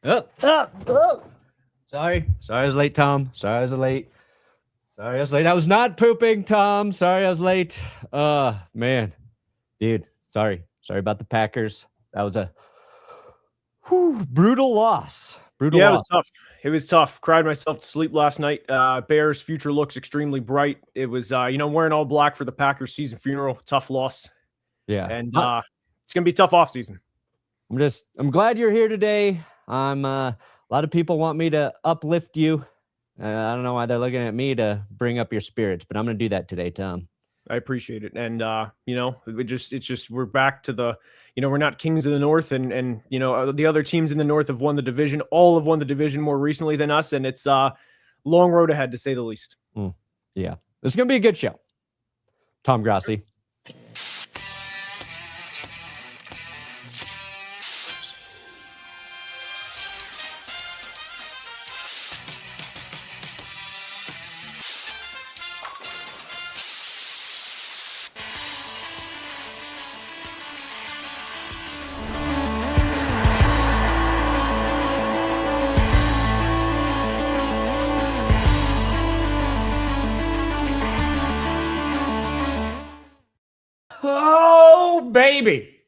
Oh, oh, oh. Sorry I was late, Tom. Sorry I was late. I was not pooping, Tom. Sorry I was late. Man. Dude, sorry about the Packers. That was a brutal loss. It was tough. It was tough. Cried myself to sleep last night. Bears' future looks extremely bright. It was, wearing all black for the Packers season funeral. Tough loss. Yeah. And it's going to be a tough offseason. I'm glad you're here today. A lot of people want me to uplift you. I don't know why they're looking at me to bring up your spirits, but I'm going to do that today, Tom. I appreciate it. And, we're back to the, we're not kings of the North and the other teams in the North have won the division. All have won the division more recently than us. And it's a long road ahead, to say the least. Yeah. This is going to be a good show. Tom Grossi. Baby,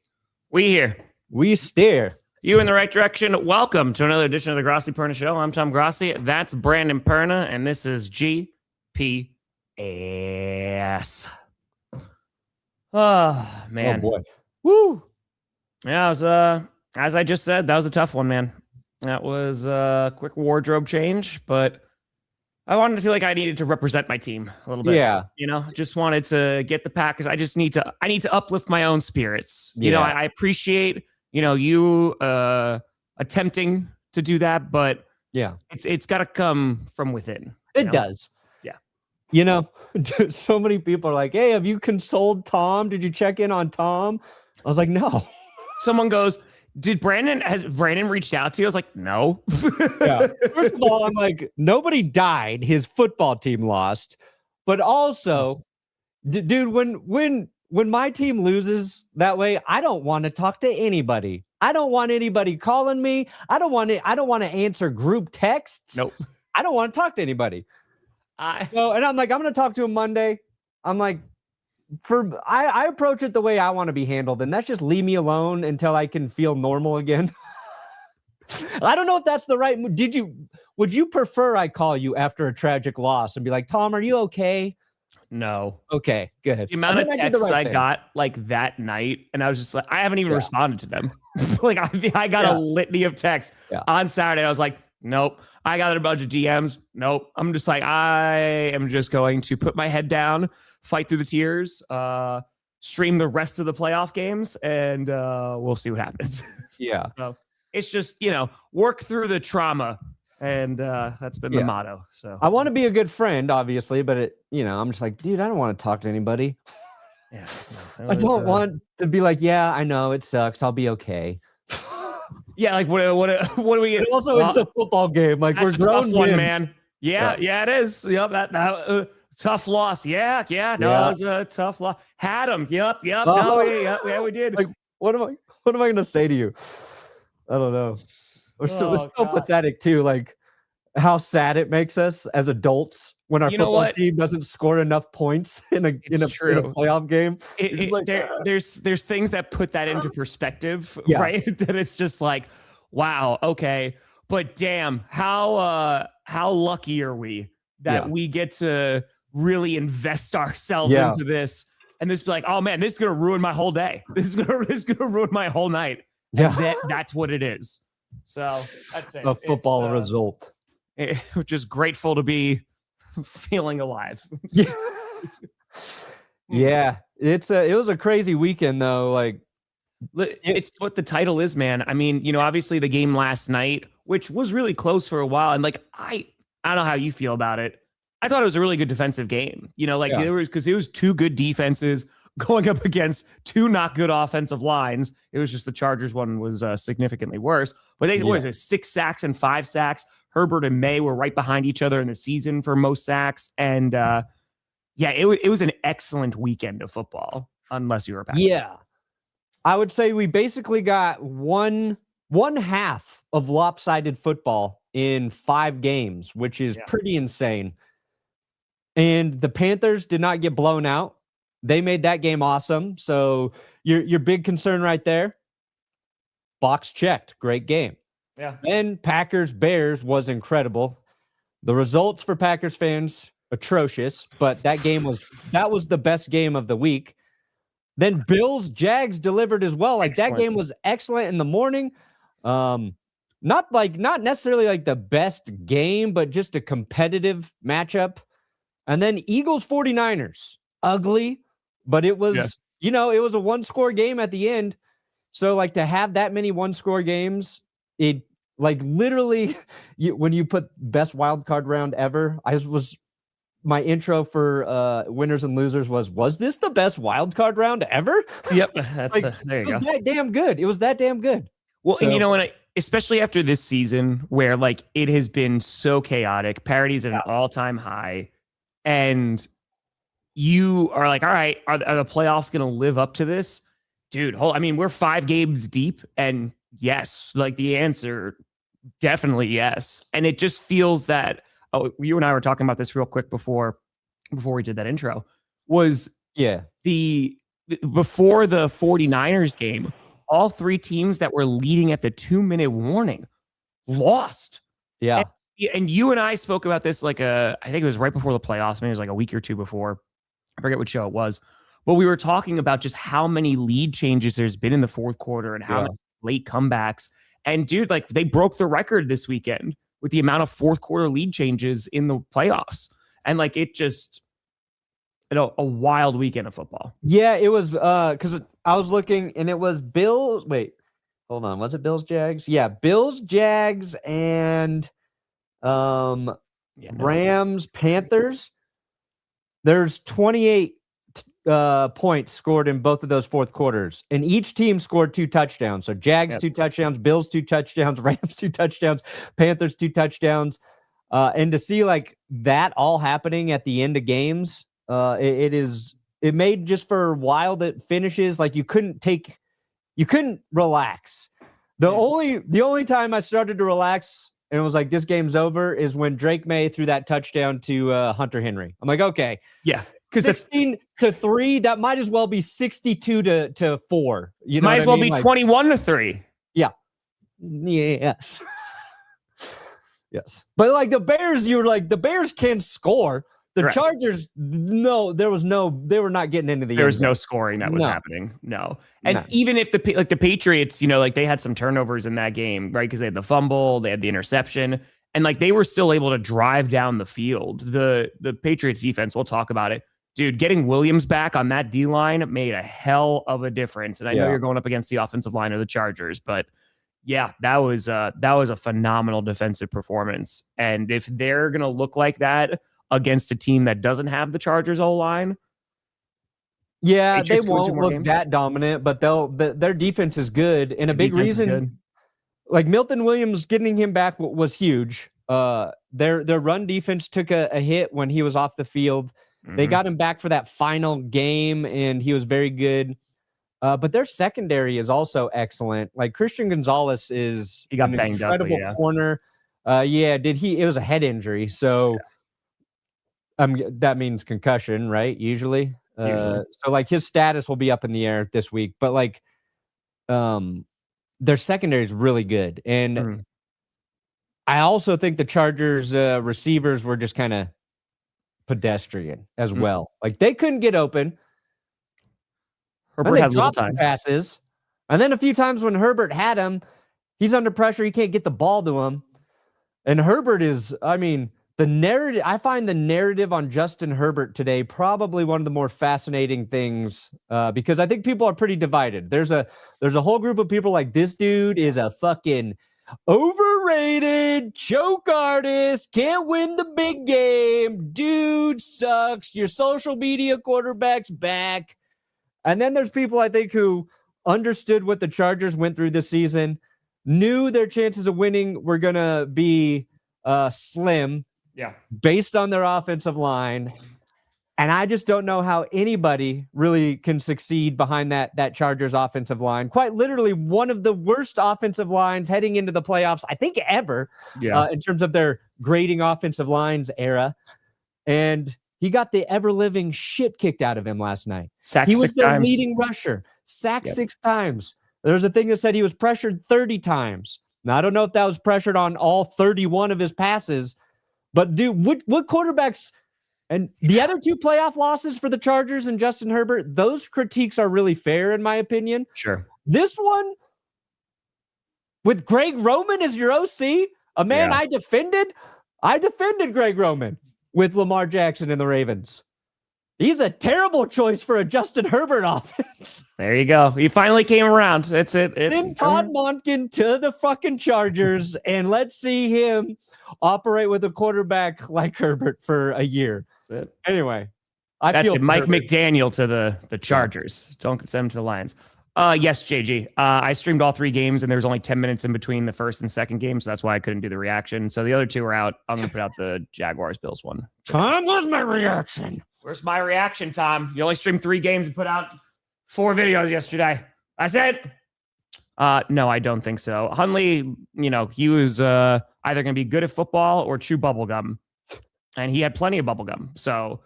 we here. We steer. You in the right direction. Welcome to another edition of the Grossi Perna Show. I'm Tom Grossi. That's Brandon Perna, and this is GPS. Oh, man. Oh, boy. Woo. Yeah, it was, as I just said, that was a tough one, man. That was a quick wardrobe change, but I wanted to feel like I needed to represent my team a little bit. Yeah. Just wanted to get the Packers. I need to uplift my own spirits. I appreciate, you attempting to do that, but yeah, it's got to come from within. It does. Yeah. So many people are like, hey, have you consoled Tom? Did you check in on Tom? I was like, no. Someone goes, has Brandon reached out to you? I was like, no. Yeah. First of all, I'm like, nobody died. His football team lost. But also, dude, when my team loses that way, I don't want to talk to anybody. I don't want anybody calling me. I don't want to answer group texts. Nope. I don't want to talk to anybody. And I'm like, I'm going to talk to him Monday. I'm like, I approach it the way I want to be handled, and that's just leave me alone until I can feel normal again. I don't know if that's the right. Would you prefer I call you after a tragic loss and be like, Tom, are you okay? No. Okay, good. The amount of texts I got like that night, and I was just like, I haven't even responded to them. Like I got a litany of texts on Saturday. I was like, nope. I got a bunch of DMs. Nope. I'm just like, I am just going to put my head down, fight through the tears, stream the rest of the playoff games, and we'll see what happens. Yeah. So it's just, work through the trauma. And that's been the motto. So I want to be a good friend, obviously, but I'm just like, dude, I don't want to talk to anybody. Yeah. I don't want to be like, yeah, I know it sucks. I'll be okay. Yeah, like what do we get? Also, it's a football game. Like we're grown tough one, man. Yeah, it is. Yep, that tough loss. Yeah, it was a tough loss. Had him. Yep. No, we did. Like, what am I going to say to you? I don't know. It's so pathetic too. Like how sad it makes us as adults when our football team doesn't score enough points in a playoff game. There's things that put that into perspective, right? That it's just like, wow, okay, but damn, how lucky are we that we get to really invest ourselves into this, and this be like, oh man, this is gonna ruin my whole day. This is gonna ruin my whole night. Yeah, that's what it is. So that's it. A football result. Just grateful to be feeling alive. Yeah, it was a crazy weekend though. Like it's what the title is, man. I mean, obviously the game last night, which was really close for a while, and like I don't know how you feel about it. I thought it was a really good defensive game. It was two good defenses going up against two not good offensive lines. It was just the Chargers one was significantly worse. But they was 6 sacks and 5 sacks. Herbert and Maye were right behind each other in the season for most sacks. And it was an excellent weekend of football, unless you were a Packers. Yeah. I would say we basically got one half of lopsided football in 5 games, which is pretty insane. And the Panthers did not get blown out. They made that game awesome. So your big concern right there, box checked. Great game. Yeah. Then Packers Bears was incredible. The results for Packers fans, atrocious, but that was the best game of the week. Then Bills Jags delivered as well. Like that game was excellent in the morning. Not necessarily like the best game, but just a competitive matchup. And then Eagles 49ers, ugly, but it was, it was a 1-score game at the end. So like to have that many 1-score games, it like literally when you put best wild card round ever, my intro for winners and losers was this the best wild card round ever? Yep. That's like, there you go. It was that damn good. It was that damn good. Well, and when especially after this season where like it has been so chaotic, parity's at an all-time high, and you are like, all right, are the playoffs going to live up to this? Dude, we're 5 games deep, and yes, like the answer, definitely yes. And it just feels that, you and I were talking about this real quick before we did that intro, was before the 49ers game, all 3 teams that were leading at the 2-minute warning lost. Yeah. And you and I spoke about this I think it was right before the playoffs. Maybe it was like a week or 2 before. I forget what show it was. But we were talking about just how many lead changes there's been in the fourth quarter and how many late comebacks. And dude, like they broke the record this weekend with the amount of fourth quarter lead changes in the playoffs. And like it just, a wild weekend of football. Yeah, it was because I was looking and it was Bills. Wait, hold on. Was it Bills Jags? Yeah, Bills Jags and Rams Panthers. There's 28 points scored in both of those fourth quarters, and each team scored 2 touchdowns. So Jags 2 touchdowns, Bills 2 touchdowns, Rams 2 touchdowns, Panthers 2 touchdowns, and to see like that all happening at the end of games, it made just for a while that finishes like you couldn't relax. The only time I started to relax and it was like this game's over is when Drake Maye threw that touchdown to Hunter Henry. I'm like, okay, yeah. 16-3, that might as well be 62-4. You know, might as well be 21-3. Yeah. Yes. Yes. But like the Bears, the Bears can score. The Chargers, they were not getting into the. There was no scoring that was happening. No. And even if the Patriots, they had some turnovers in that game, right? Because they had the fumble, they had the interception, and like they were still able to drive down the field. The Patriots defense, we'll talk about it. Dude, getting Williams back on that D-line made a hell of a difference. And I know you're going up against the offensive line of the Chargers, but yeah, that was a phenomenal defensive performance. And if they're going to look like that against a team that doesn't have the Chargers O-line, they won't look that dominant, but their defense is good. And a big reason, like Milton Williams getting him back was huge. Their run defense took a hit when he was off the field. They got him back for that final game, and he was very good. But their secondary is also excellent. Like Christian Gonzalez is an incredible corner. It was a head injury, so that means concussion, right? Usually. So like his status will be up in the air this week. But like their secondary is really good. And I also think the Chargers receivers were just kind of pedestrian as well. Like they couldn't get open. Herbert had little time passes. And then a few times when Herbert had him, he's under pressure. He can't get the ball to him. And Herbert is, the narrative, I find the narrative on Justin Herbert today probably one of the more fascinating things because I think people are pretty divided. There's a whole group of people like this dude is a fucking overrated choke artist, can't win the big game, dude sucks, your social media quarterback's back. And then there's people I think who understood what the Chargers went through this season, knew their chances of winning were gonna be slim based on their offensive line, And I just don't know how anybody really can succeed behind that Chargers offensive line. Quite literally one of the worst offensive lines heading into the playoffs, I think, ever, in terms of their grading offensive lines era. And he got the ever-living shit kicked out of him last night. He was the leading rusher, sacked 6 times. There was a thing that said he was pressured 30 times. Now, I don't know if that was pressured on all 31 of his passes, but dude, what quarterbacks... And the other 2 playoff losses for the Chargers and Justin Herbert, those critiques are really fair, in my opinion. Sure. This one, with Greg Roman as your OC, a man I defended Greg Roman with Lamar Jackson and the Ravens. He's a terrible choice for a Justin Herbert offense. There you go. He finally came around. That's it. Then Todd Monken to the fucking Chargers, and let's see him operate with a quarterback like Herbert for a year. That's it. Anyway, that's it. Mike McDaniel to the Chargers. Don't send him to the Lions. Yes, JG. I streamed all 3 games, and there was only 10 minutes in between the first and second game, so that's why I couldn't do the reaction. So the other 2 are out. I'm going to put out the Jaguars Bills one. Tom, where's my reaction? Where's my reaction, Tom? You only streamed 3 games and put out 4 videos yesterday. That's it. No, I don't think so. Hundley, he was either going to be good at football or chew bubblegum. And he had plenty of bubblegum. So,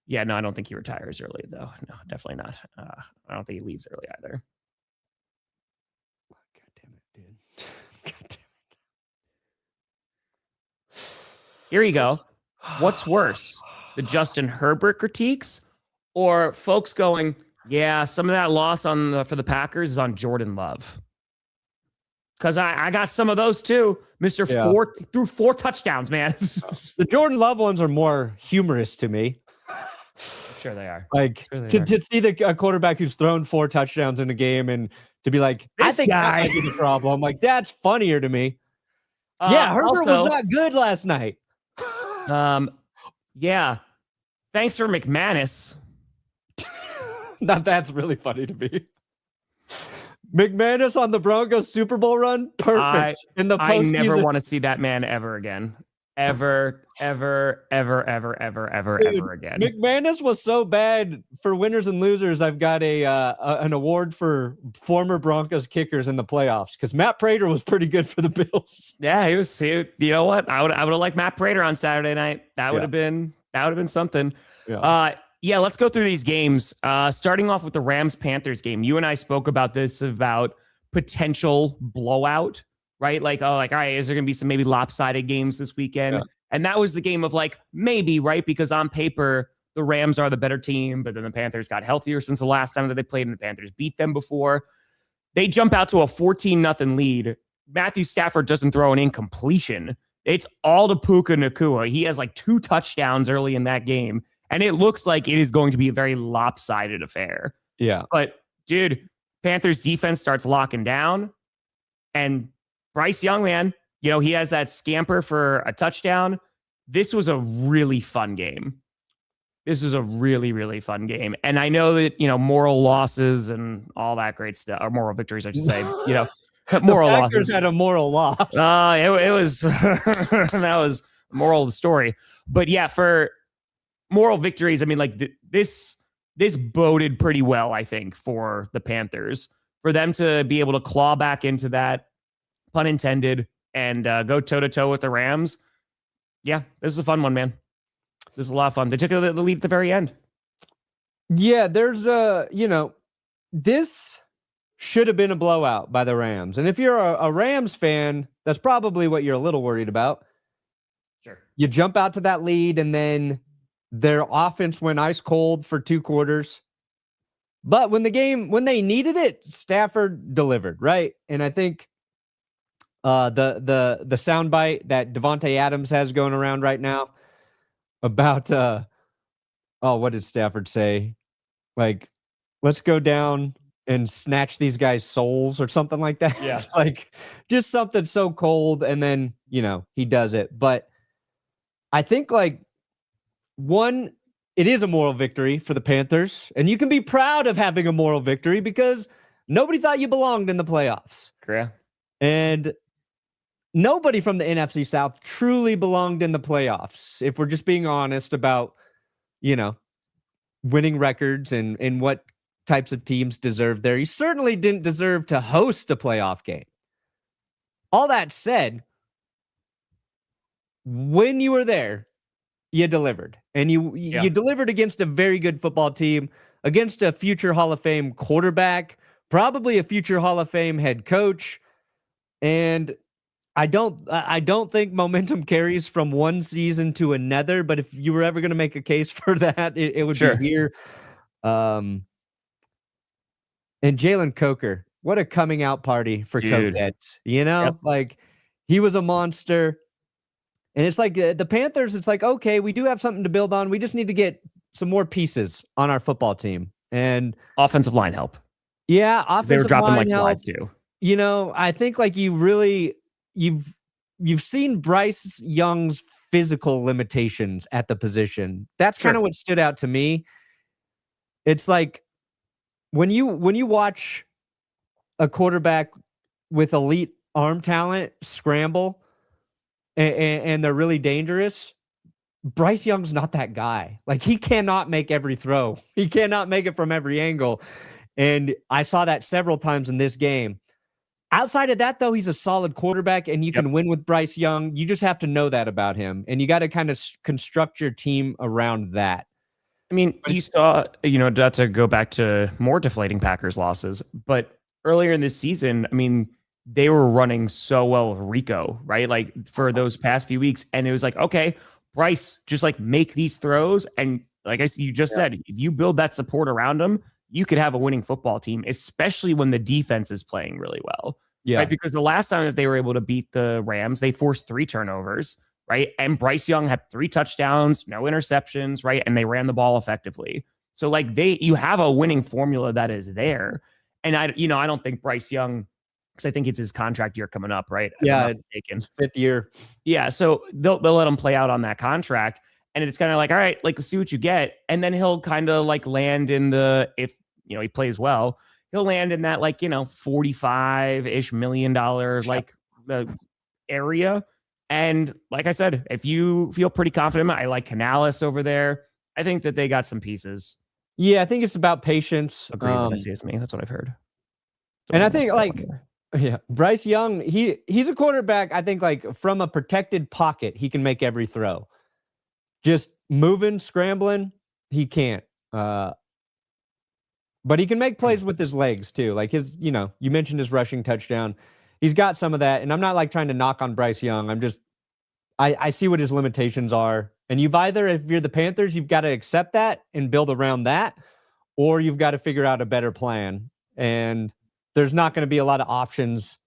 yeah, no, I don't think he retires early, though. No, definitely not. I don't think he leaves early either. God damn it, dude. God damn it. Here you go. What's worse? The Justin Herbert critiques or folks going, yeah, some of that loss for the Packers is on Jordan Love? Because I got some of those too. Mr. Threw 4 touchdowns, man. The Jordan Love ones are more humorous to me. Sure they are. Like to see a quarterback who's thrown 4 touchdowns in a game and to be like, I think that might be the problem. Like, that's funnier to me. Herbert was not good last night. Yeah. Thanks for McManus. Now that's really funny to me. McManus on the Broncos Super Bowl run, perfect. In the postseason. I never want to see that man ever again. Ever again. McManus was so bad for winners and losers. I've got an award for former Broncos kickers in the playoffs because Matt Prater was pretty good for the Bills. Yeah, he was. You know what? I would have liked Matt Prater on Saturday night. That would have been something. Yeah, let's go through these games. Starting off with the Rams-Panthers game. You and I spoke about this, about potential blowout, right? Like, all right, is there going to be some maybe lopsided games this weekend? Yeah. And that was the game of like, maybe, right? Because on paper, the Rams are the better team, but then the Panthers got healthier since the last time that they played, and the Panthers beat them before. They jump out to a 14-0 lead. Matthew Stafford doesn't throw an incompletion. It's all to Puka Nacua. He has like 2 touchdowns early in that game. And it looks like it is going to be a very lopsided affair. Yeah. But, dude, Panthers defense starts locking down. And Bryce Young, man, he has that scamper for a touchdown. This was a really fun game. This was a really, really fun game. And I know that, moral losses and all that great stuff, or moral victories, I should say, moral the Packers losses. had a moral loss. It was, that was the moral of the story. But yeah, for moral victories, I mean, like this boded pretty well, I think, for the Panthers, for them to be able to claw back into that, pun intended, and go toe-to-toe with the Rams. Yeah, this is a fun one, man. This is a lot of fun. They took the lead at the very end. Yeah, there's this should have been a blowout by the Rams. And if you're a Rams fan, that's probably what you're a little worried about. Sure. You jump out to that lead, and then their offense went ice cold for 2 quarters. But when they needed it, Stafford delivered, right? And I think the soundbite that Devontae Adams has going around right now about what did Stafford say? Like, let's go down and snatch these guys' souls or something like that. Yeah. It's like just something so cold, and then he does it. But I think like it is a moral victory for the Panthers, and you can be proud of having a moral victory because nobody thought you belonged in the playoffs. Yeah. And nobody from the NFC South truly belonged in the playoffs, if we're just being honest about, winning records and what types of teams deserve there. He certainly didn't deserve to host a playoff game. All that said, when you were there, you delivered. And you delivered against a very good football team, against a future Hall of Fame quarterback, probably a future Hall of Fame head coach. And I don't think momentum carries from one season to another, but if you were ever going to make a case for that, it would be here. And Jalen Coker, what a coming out party for Cokeheads. Like he was a monster. And it's like the Panthers, it's like, okay, we do have something to build on. We just need to get some more pieces on our football team. And offensive line help. Yeah, offensive they were dropping line like help. flies too. I think like you've seen Bryce Young's physical limitations at the position. That's kind of what stood out to me. It's like when you watch a quarterback with elite arm talent scramble and they're really dangerous, Bryce Young's not that guy. Like he cannot make every throw. He cannot make it from every angle. And I saw that several times in this game. Outside of that, though, he's a solid quarterback, and you can win with Bryce Young. You just have to know that about him, and you got to kind of construct your team around that. I mean, you saw, not to go back to more deflating Packers losses, but earlier in this season, I mean, they were running so well with Rico, right? Like for those past few weeks, and it was like, okay, Bryce, just like make these throws, and like you just said, if you build that support around him, you could have a winning football team, especially when the defense is playing really well. Yeah. Right? Because the last time that they were able to beat the Rams, they forced 3 turnovers, right? And Bryce Young had 3 touchdowns, no interceptions, right? And they ran the ball effectively. So like you have a winning formula that is there. And I don't think Bryce Young, because I think it's his contract year coming up, right? Yeah, it's 5th year. Yeah, so they'll let him play out on that contract. And it's kind of like, all right, like see what you get. And then he'll kind of like land in if he plays well, he'll land in that like, $45-ish million like area. And like I said, if you feel pretty confident, I like Canales over there. I think that they got some pieces. Yeah, I think it's about patience. Agreed with me. That's what I've heard. And I think Bryce Young, he's a quarterback. I think like from a protected pocket, he can make every throw. Just moving, scrambling, he can't. But he can make plays with his legs too. Like his, you mentioned his rushing touchdown. He's got some of that. And I'm not like trying to knock on Bryce Young. I see what his limitations are. And if you're the Panthers, you've got to accept that and build around that, or you've got to figure out a better plan. And there's not going to be a lot of options.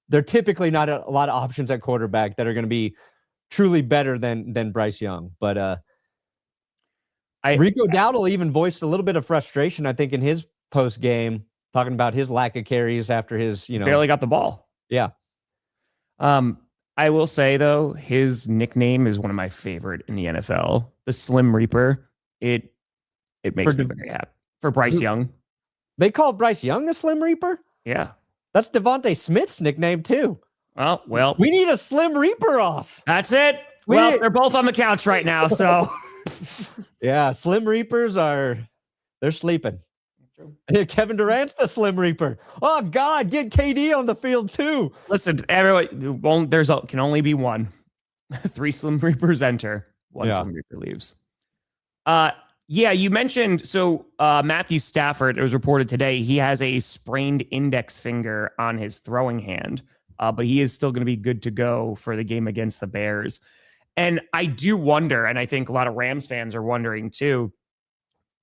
There are typically not a lot of options at quarterback that are going to be truly better than Bryce Young. But Rico Dowdle even voiced a little bit of frustration, I think, in his post game, talking about his lack of carries after his, barely got the ball. Yeah. I will say though, his nickname is one of my favorite in the NFL. The Slim Reaper. It makes me very happy for Bryce Young. They call Bryce Young the Slim Reaper? Yeah. That's Devontae Smith's nickname too. Oh, well. We need a Slim Reaper off. That's it. They're both on the couch right now, so. Yeah, Slim Reapers they're sleeping. Kevin Durant's the Slim Reaper. Oh, God, get KD on the field too. Listen, everyone, can only be one. 3 Slim Reapers enter. 1 Slim Reaper leaves. Yeah, you mentioned, Matthew Stafford, it was reported today, he has a sprained index finger on his throwing hand, but he is still going to be good to go for the game against the Bears. And I do wonder, and I think a lot of Rams fans are wondering too,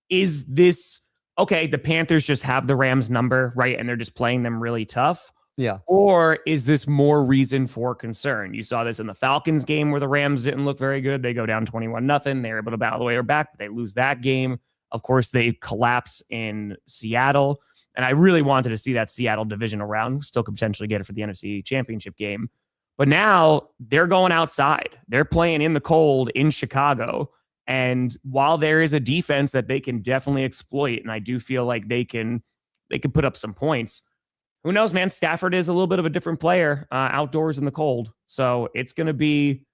is this, okay, the Panthers just have the Rams number, right? And they're just playing them really tough. Yeah. Or is this more reason for concern? You saw this in the Falcons game where the Rams didn't look very good. They go down 21-0. They're able to battle the way back, but they lose that game. Of course, they collapse in Seattle. And I really wanted to see that Seattle divisional round. Still could potentially get it for the NFC Championship game. But now they're going outside. They're playing in the cold in Chicago. And while there is a defense that they can definitely exploit, and I do feel like they can put up some points, who knows, man? Stafford is a little bit of a different player outdoors in the cold. So it's going to be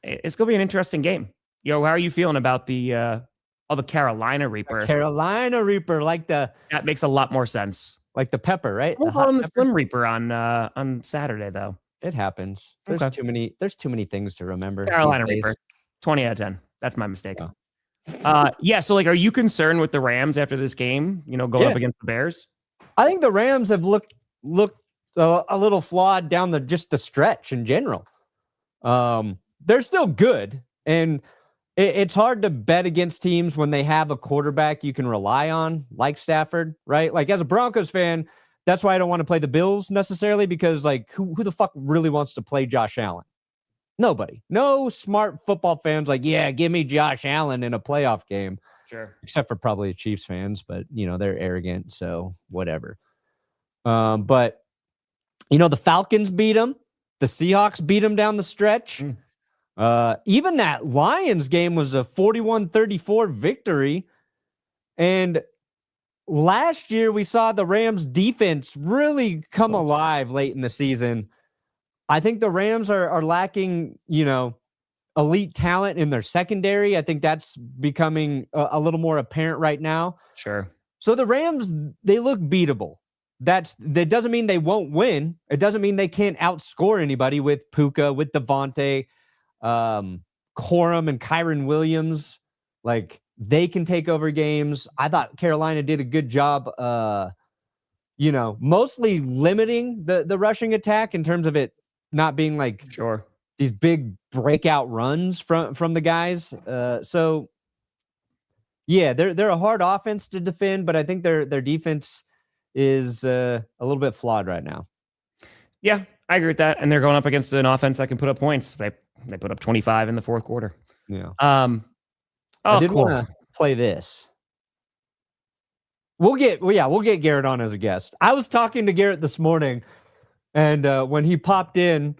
an interesting game. How are you feeling about the Oh, the Carolina Reaper. Carolina Reaper, that makes a lot more sense. Like the pepper, right? We'll call him the Slim Reaper on Saturday, though. It happens. There's too many things to remember. Carolina Reaper, 20 out of 10. That's my mistake. Yeah. So, like, are you concerned with the Rams after this game? Going up against the Bears? I think the Rams have looked a little flawed down the stretch in general. They're still good, and it's hard to bet against teams when they have a quarterback you can rely on, like Stafford, right? Like, as a Broncos fan, that's why I don't want to play the Bills necessarily, because, like, who the fuck really wants to play Josh Allen? Nobody. No smart football fans like, yeah, give me Josh Allen in a playoff game. Sure. Except for probably Chiefs fans, but, they're arrogant, so whatever. But, the Falcons beat them. The Seahawks beat them down the stretch. Even that Lions game was a 41-34 victory. And last year we saw the Rams defense really come alive late in the season. I think the Rams are lacking, elite talent in their secondary. I think that's becoming a little more apparent right now. Sure. So the Rams, they look beatable. That doesn't mean they won't win. It doesn't mean they can't outscore anybody with Puka, with Devontae, Corum and Kyron Williams. Like, they can take over games. I thought Carolina did a good job, mostly limiting the rushing attack in terms of it not being like these big breakout runs from the guys. So yeah, they're a hard offense to defend, but I think their defense is a little bit flawed right now. Yeah, I agree with that. And they're going up against an offense that can put up points. They put up 25 in the fourth quarter. Yeah. I did want to play this. We'll get Garrett on as a guest. I was talking to Garrett this morning, and when he popped in,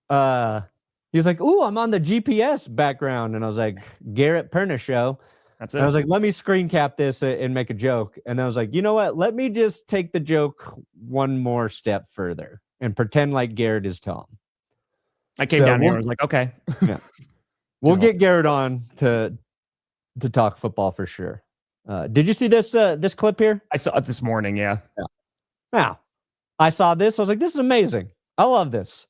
he was like, "Ooh, I'm on the GPS background," and I was like, "Garrett Perna Show." That's it. And I was like, let me screen cap this and make a joke. And I was like, you know what? Let me just take the joke one more step further and pretend like Garrett is Tom. I came down here and was like, okay. Yeah. We'll get Garrett on to talk football for sure. Did you see this clip here? I saw it this morning, yeah. Now, I saw this. I was like, this is amazing. I love this.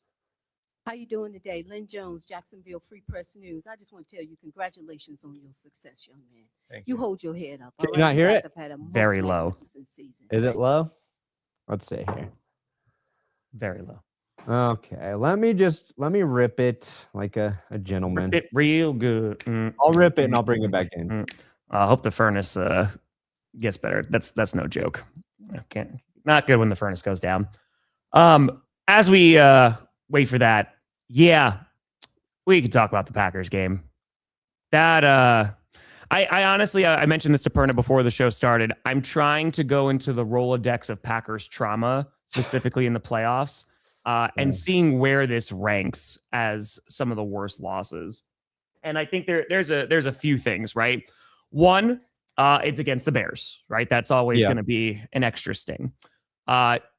How you doing today? Lynn Jones, Jacksonville Free Press News. I just want to tell you congratulations on your success, young man. Thank you. Hold your head up. Can you not hear it? Very low. Season. Is it low? Let's see here. Very low. Okay, let me rip it like a gentleman. Rip it real good. I'll rip it and I'll bring it back in. I hope the furnace gets better. That's no joke. Okay, not good when the furnace goes down. As we wait for that, yeah, we could talk about the Packers game. That I honestly, I mentioned this to Perna before the show started. I'm trying to go into the Rolodex of Packers trauma, specifically in the playoffs, and seeing where this ranks as some of the worst losses. And I think there's a few things, right? One, it's against the Bears, right? That's always going to be an extra sting.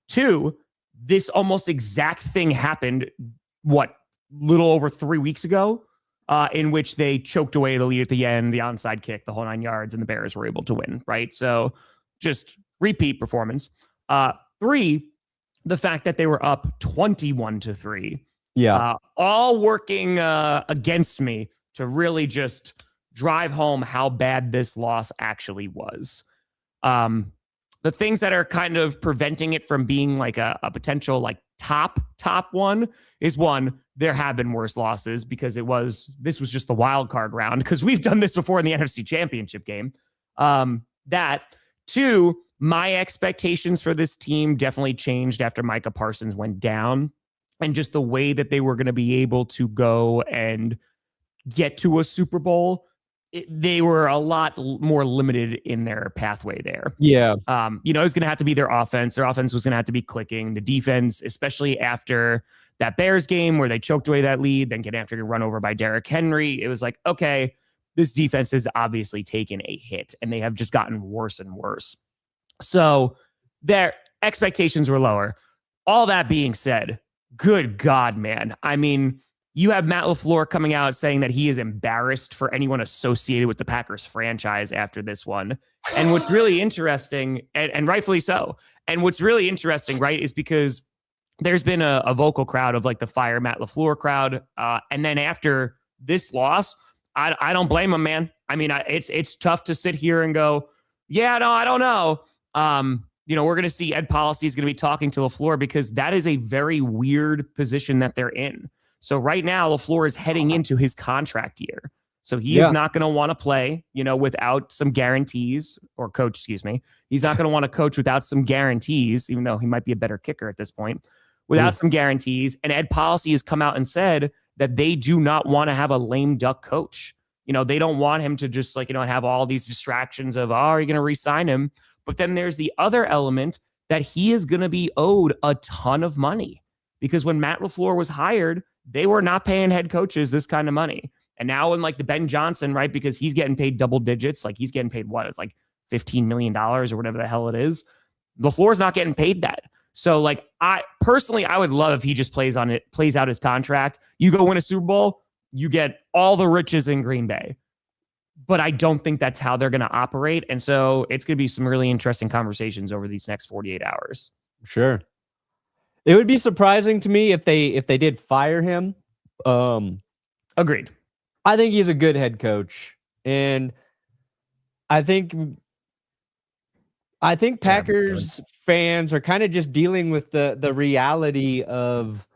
Two, this almost exact thing happened, little over 3 weeks ago, in which they choked away the lead at the end, the onside kick, the whole 9 yards, and the Bears were able to win, right? So just repeat performance. Three, the fact that they were up 21-3. Yeah. All working against me to really just drive home how bad this loss actually was. The things that are kind of preventing it from being like a potential like top one is, one, there have been worse losses because this was just the wild card round, because we've done this before in the NFC Championship game. That. Two, my expectations for this team definitely changed after Micah Parsons went down, and just the way that they were going to be able to go and get to a Super Bowl. They were a lot more limited in their pathway there. Yeah. It was going to have to be their offense. Their offense was going to have to be clicking. The defense, especially after that Bears game where they choked away that lead, then get after get run over by Derrick Henry. It was like, okay, this defense has obviously taken a hit, and they have just gotten worse and worse. So their expectations were lower. All that being said, good God, man. I mean, you have Matt LaFleur coming out saying that he is embarrassed for anyone associated with the Packers franchise after this one. And what's really interesting, and rightfully so, and what's really interesting, right, is because there's been a vocal crowd of like the fire Matt LaFleur crowd. And then after this loss, I don't blame him, man. I mean, it's tough to sit here and go, yeah, no, I don't know. We're going to see Ed Policy is going to be talking to LaFleur because that is a very weird position that they're in. So right now, LaFleur is heading into his contract year. So he is not going to want to play, without some guarantees, or coach, excuse me. He's not going to want to coach without some guarantees, even though he might be a better kicker at this point, without some guarantees. And Ed Policy has come out and said that they do not want to have a lame duck coach. They don't want him to just have all these distractions of, are you going to re-sign him? But then there's the other element that he is going to be owed a ton of money, because when Matt LaFleur was hired, they were not paying head coaches this kind of money. And now in the Ben Johnson, right, because he's getting paid double digits, he's getting paid what? It's like $15 million or whatever the hell it is. LaFleur's not getting paid that. So I would love if he just plays out his contract. You go win a Super Bowl, you get all the riches in Green Bay. But I don't think that's how they're going to operate. And so it's going to be some really interesting conversations over these next 48 hours. Sure. It would be surprising to me if they did fire him. Agreed. I think he's a good head coach. And I think Packers fans are kind of just dealing with the reality of,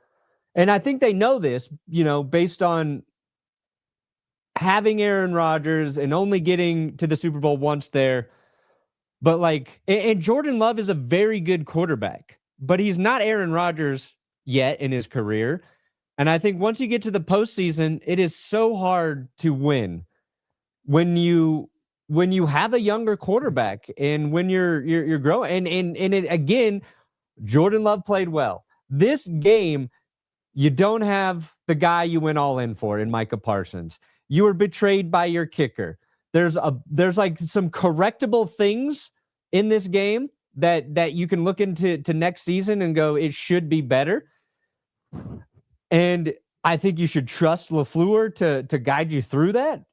and I think they know this, based on having Aaron Rodgers and only getting to the Super Bowl once there. But and Jordan Love is a very good quarterback, but he's not Aaron Rodgers yet in his career. And I think once you get to the postseason, it is so hard to win when you have a younger quarterback and when you're growing. And it, again, Jordan Love played well. This game, you don't have the guy you went all in for in Micah Parsons. You were betrayed by your kicker. There's some correctable things in this game that you can look into next season and go, it should be better. And I think you should trust LaFleur to guide you through that.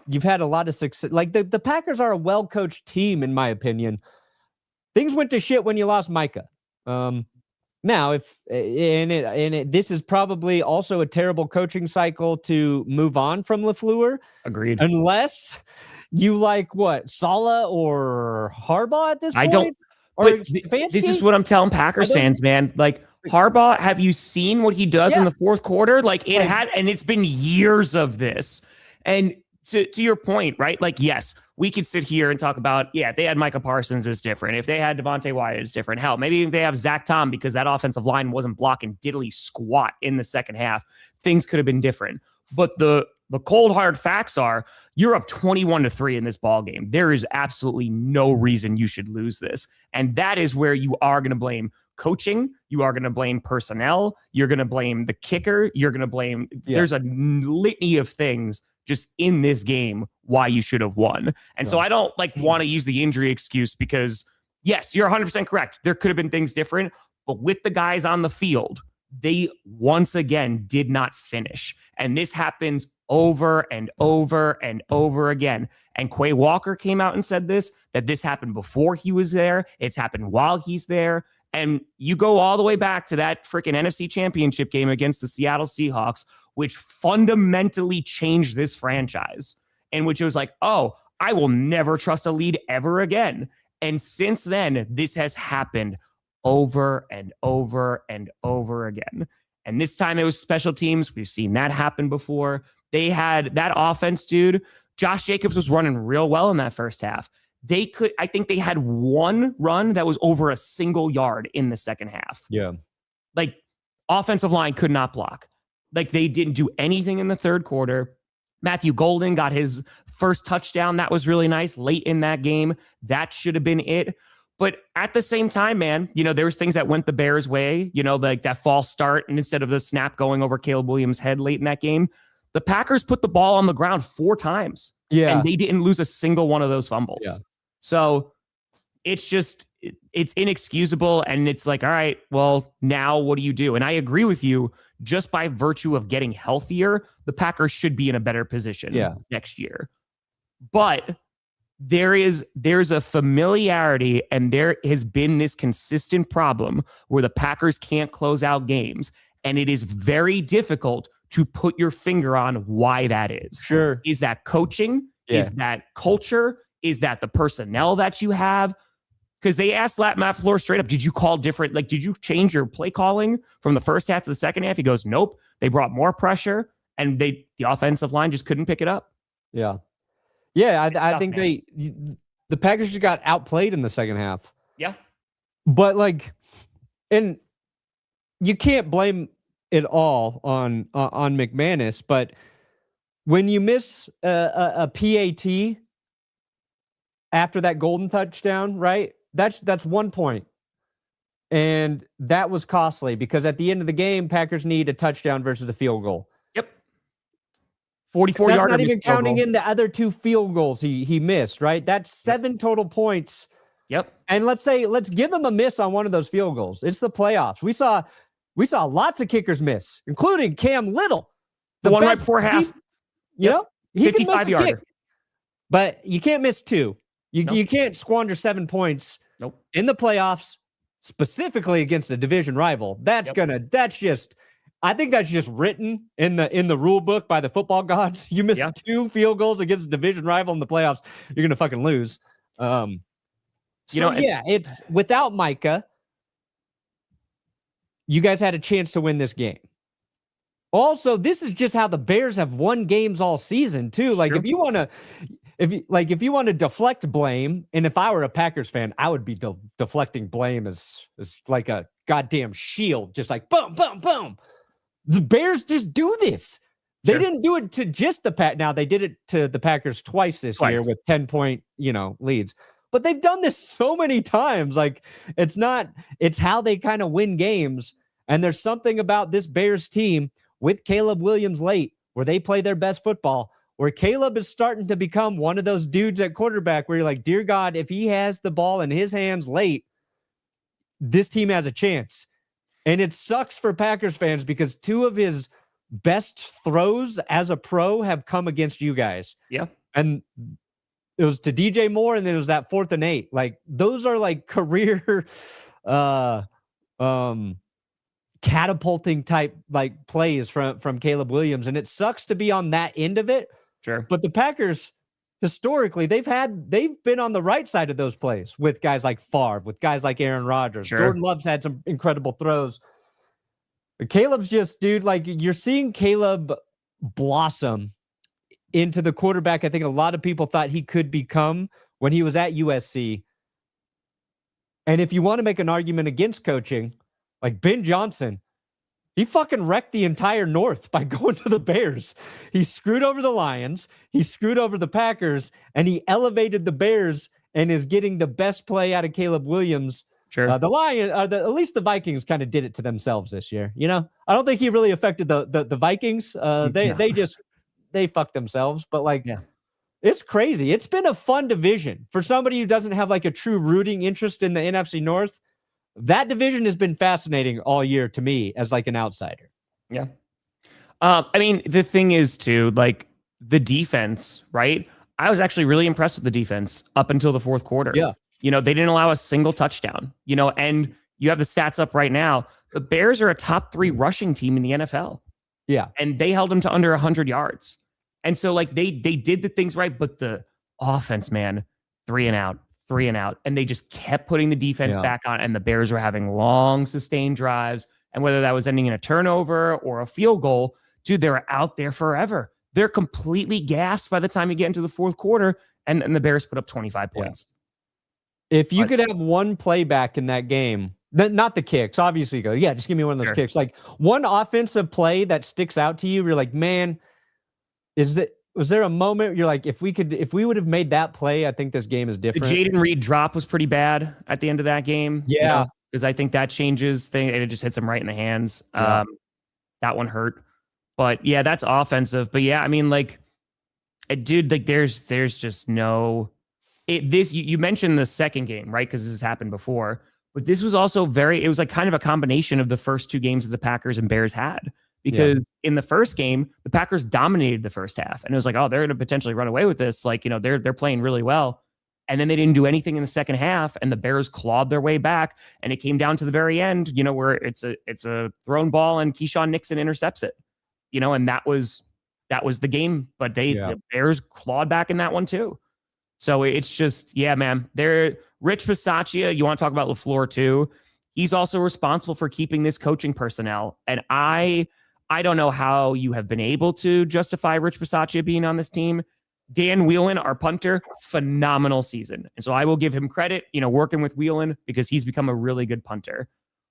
You've had a lot of success. The Packers are a well-coached team, in my opinion. Things went to shit when you lost Micah. Now, this is probably also a terrible coaching cycle to move on from LaFleur. Agreed. Unless you Saleh or Harbaugh at this point. I don't. This is what I'm telling Packers fans, man. Harbaugh, have you seen what he does in the fourth quarter? And it's been years of this. And to your point, right? Yes, we could sit here and talk about, if they had Micah Parsons, it's different. If they had Devontae Wyatt, it's different. Hell, maybe if they have Zach Tom, because that offensive line wasn't blocking diddly squat in the second half, things could have been different. But the cold hard facts are, you're up 21-3 in this ball game. There is absolutely no reason you should lose this. And that is where you are going to blame coaching. You are going to blame personnel. You're going to blame the kicker. You're going to blame, there's a litany of things just in this game why you should have won. And so I don't want to use the injury excuse, because yes, you're 100% correct. There could have been things different, but with the guys on the field, they once again did not finish. And this happens over and over and over again. And Quay Walker came out and said that this happened before he was there. It's happened while he's there. And you go all the way back to that freaking NFC Championship game against the Seattle Seahawks, which fundamentally changed this franchise, in which it was I will never trust a lead ever again. And since then, this has happened over and over and over again. And this time it was special teams. We've seen that happen before. They had that offense, dude. Josh Jacobs was running real well in that first half. I think they had one run that was over a single yard in the second half. Yeah. Offensive line could not block. They didn't do anything in the third quarter. Matthew Golden got his first touchdown. That was really nice late in that game. That should have been it. But at the same time, man, there was things that went the Bears' way, that false start. And instead of the snap going over Caleb Williams' head late in that game, the Packers put the ball on the ground 4 times. Yeah. And they didn't lose a single one of those fumbles. Yeah. So it's just, it's inexcusable. And it's like, all right, well, now what do you do? And I agree with you. Just by virtue of getting healthier, the Packers should be in a better position next year. But there's a familiarity, and there has been this consistent problem where the Packers can't close out games. And it is very difficult to put your finger on why that is. Sure. Is that coaching? Yeah. Is that culture? Is that the personnel that you have? Because they asked Matt LaFleur straight up, did you call different? Like, did you change your play calling from the first half to the second half? He goes, nope. They brought more pressure, and the offensive line just couldn't pick it up. Yeah. Yeah, I think the Packers just got outplayed in the second half. Yeah. But, like, and you can't blame it all on McManus, but when you miss a PAT after that golden touchdown, right? That's 1 point. And that was costly because at the end of the game, Packers need a touchdown versus a field goal. Yep. 44 yards. That's not even counting in the other 2 field goals he missed, right? That's 7 total points. Yep. And let's give him a miss on one of those field goals. It's the playoffs. We saw lots of kickers miss, including Cam Little. The one right before half. You know? He can miss a yarder. kick. But you can't miss 2. You can't squander 7 points in the playoffs, specifically against a division rival. I think that's just written in the rule book by the football gods. You miss 2 field goals against a division rival in the playoffs, you're gonna fucking lose. It's without Micah, you guys had a chance to win this game. Also, this is just how the Bears have won games all season too. Like if you want to deflect blame, and if I were a Packers fan, I would be deflecting blame as like a goddamn shield, just like boom, boom, boom. The Bears just do this. They didn't do it to just the Pack. Now they did it to the Packers twice this year with 10-point, leads. But they've done this so many times. Like it's how they kind of win games. And there's something about this Bears team with Caleb Williams late where they play their best football, where Caleb is starting to become one of those dudes at quarterback where you're like, dear God, if he has the ball in his hands late, this team has a chance. And it sucks for Packers fans because 2 of his best throws as a pro have come against you guys. Yeah. And it was to DJ Moore, and then it was that 4th and 8. Like those are like career catapulting type like plays from Caleb Williams. And it sucks to be on that end of it. Sure. But the Packers historically, they've been on the right side of those plays with guys like Favre, with guys like Aaron Rodgers. Sure. Jordan Love's had some incredible throws. But Caleb's just, dude, like you're seeing Caleb blossom into the quarterback I think a lot of people thought he could become when he was at USC. And if you want to make an argument against coaching, like Ben Johnson, he fucking wrecked the entire North by going to the Bears. He screwed over the Lions, he screwed over the Packers, and he elevated the Bears and is getting the best play out of Caleb Williams. Sure. At least the Vikings kind of did it to themselves this year. I don't think he really affected the Vikings. They fucked themselves, but it's crazy. It's been a fun division for somebody who doesn't have like a true rooting interest in the NFC North. That division has been fascinating all year to me as like an outsider. Yeah. I mean, the thing is too, like the defense, right? I was actually really impressed with the defense up until the 4th quarter. Yeah. They didn't allow a single touchdown, and you have the stats up right now. The Bears are a top 3 rushing team in the NFL. Yeah. And they held them to under 100 yards. And so like they did the things right, but the offense, man, 3 and out. And they just kept putting the defense back on, and the Bears were having long, sustained drives. And whether that was ending in a turnover or a field goal, dude, they were out there forever. They're completely gassed by the time you get into the 4th quarter, and the Bears put up 25 points. If you could have one play back in that game, not the kicks, obviously you go, just give me one of those kicks. Like one offensive play that sticks out to you, you're like, man, was there a moment you're like, if we would have made that play, I think this game is different. The Jaden Reed drop was pretty bad at the end of that game. Yeah. Because I think that changes things. It just hits him right in the hands. Yeah. That one hurt. But yeah, that's offensive. But yeah, I mean, like, dude, like there's just no, You mentioned the second game, right? Because this has happened before, but this was also it was like kind of a combination of the first two games that the Packers and Bears had. Because in the first game, the Packers dominated the first half, and it was like, oh, they're going to potentially run away with this. Like, they're playing really well. And then they didn't do anything in the second half, and the Bears clawed their way back. And it came down to the very end, where it's a thrown ball and Keyshawn Nixon intercepts it, and that was the game. But the Bears clawed back in that one too. So it's just, man, they're Rich Bisaccia. You want to talk about LaFleur too? He's also responsible for keeping this coaching personnel. And I don't know how you have been able to justify Rich Bisaccia being on this team. Dan Whelan, our punter, phenomenal season. And so I will give him credit, working with Whelan, because he's become a really good punter.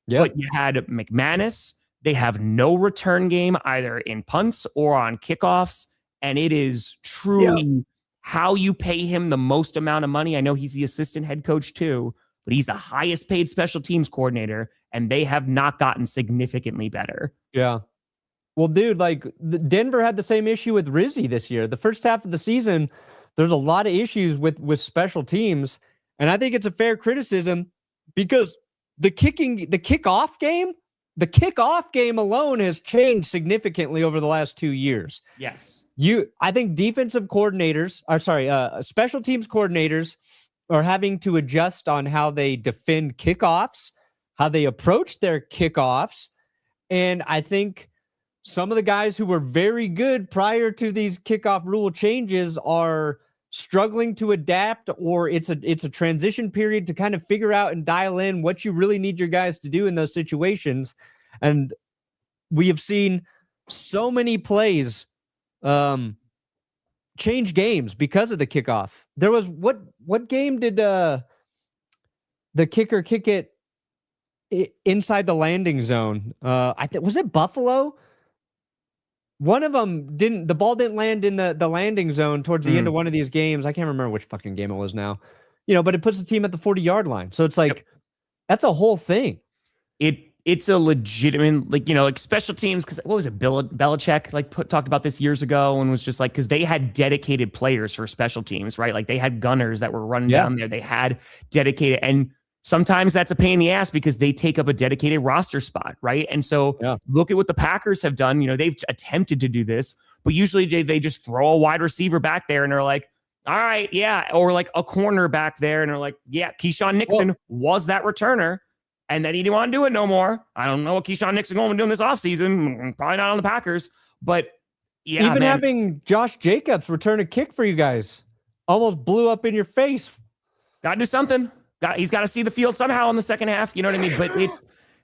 Yep. But you had McManus. They have no return game either in punts or on kickoffs. And it is truly how you pay him the most amount of money. I know he's the assistant head coach too, but he's the highest paid special teams coordinator, and they have not gotten significantly better. Yeah. Well, dude, like Denver had the same issue with Rizzi this year. The first half of the season, there's a lot of issues with special teams. And I think it's a fair criticism because the kickoff game alone has changed significantly over the last 2 years. Yes. I think special teams coordinators are having to adjust on how they defend kickoffs, how they approach their kickoffs. And I think some of the guys who were very good prior to these kickoff rule changes are struggling to adapt, or it's a transition period to kind of figure out and dial in what you really need your guys to do in those situations. And we have seen so many plays change games because of the kickoff. There was what game did the kicker kick it inside the landing zone? Was it Buffalo? One of them didn't. The ball didn't land in the landing zone towards the end of one of these games. I can't remember which fucking game it was now. But it puts the team at the 40-yard line. So it's like that's a whole thing. It's a legitimate, like special teams. Because what was it? Belichick talked about this years ago and was just like, because they had dedicated players for special teams, right? Like they had gunners that were running down there. They had dedicated, and sometimes that's a pain in the ass because they take up a dedicated roster spot, right? And so look at what the Packers have done. They've attempted to do this, but usually they just throw a wide receiver back there and they're like, all right, or like a corner back there and they're like, Keyshawn Nixon was that returner. And then he didn't want to do it no more. I don't know what Keyshawn Nixon going to do in this offseason. Probably not on the Packers. But having Josh Jacobs return a kick for you guys almost blew up in your face. Got to do something. He's got to see the field somehow in the second half. You know what I mean? But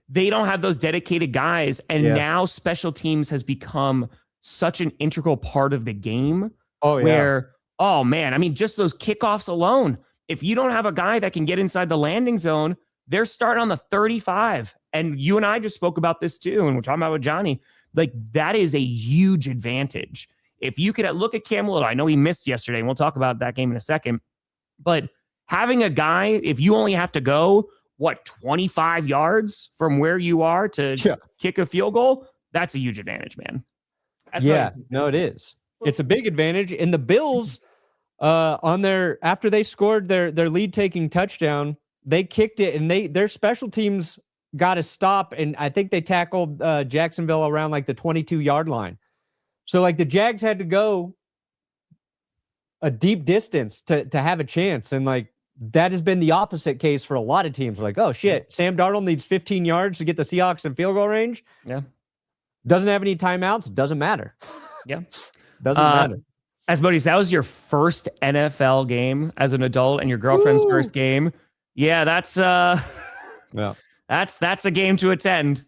they don't have those dedicated guys. And now special teams has become such an integral part of the game. Oh man, I mean, just those kickoffs alone. If you don't have a guy that can get inside the landing zone, they're starting on the 35. And you and I just spoke about this too. And we're talking about with Johnny. Like that is a huge advantage. If you could look at Cam Little, I know he missed yesterday, and we'll talk about that game in a second. But having a guy, if you only have to go, 25 yards from where you are to kick a field goal, that's a huge advantage, man. It is. It's a big advantage. And the Bills, after they scored their lead-taking touchdown, they kicked it, and their special teams got a stop, and I think they tackled Jacksonville around like the 22-yard line. So like the Jags had to go a deep distance to have a chance, and like that has been the opposite case for a lot of teams. Like, oh shit, Sam Darnold needs 15 yards to get the Seahawks in field goal range. Yeah. Doesn't have any timeouts. Doesn't matter. Yeah. Doesn't matter. As buddies, that was your first NFL game as an adult and your girlfriend's first game. Yeah, that's that's a game to attend.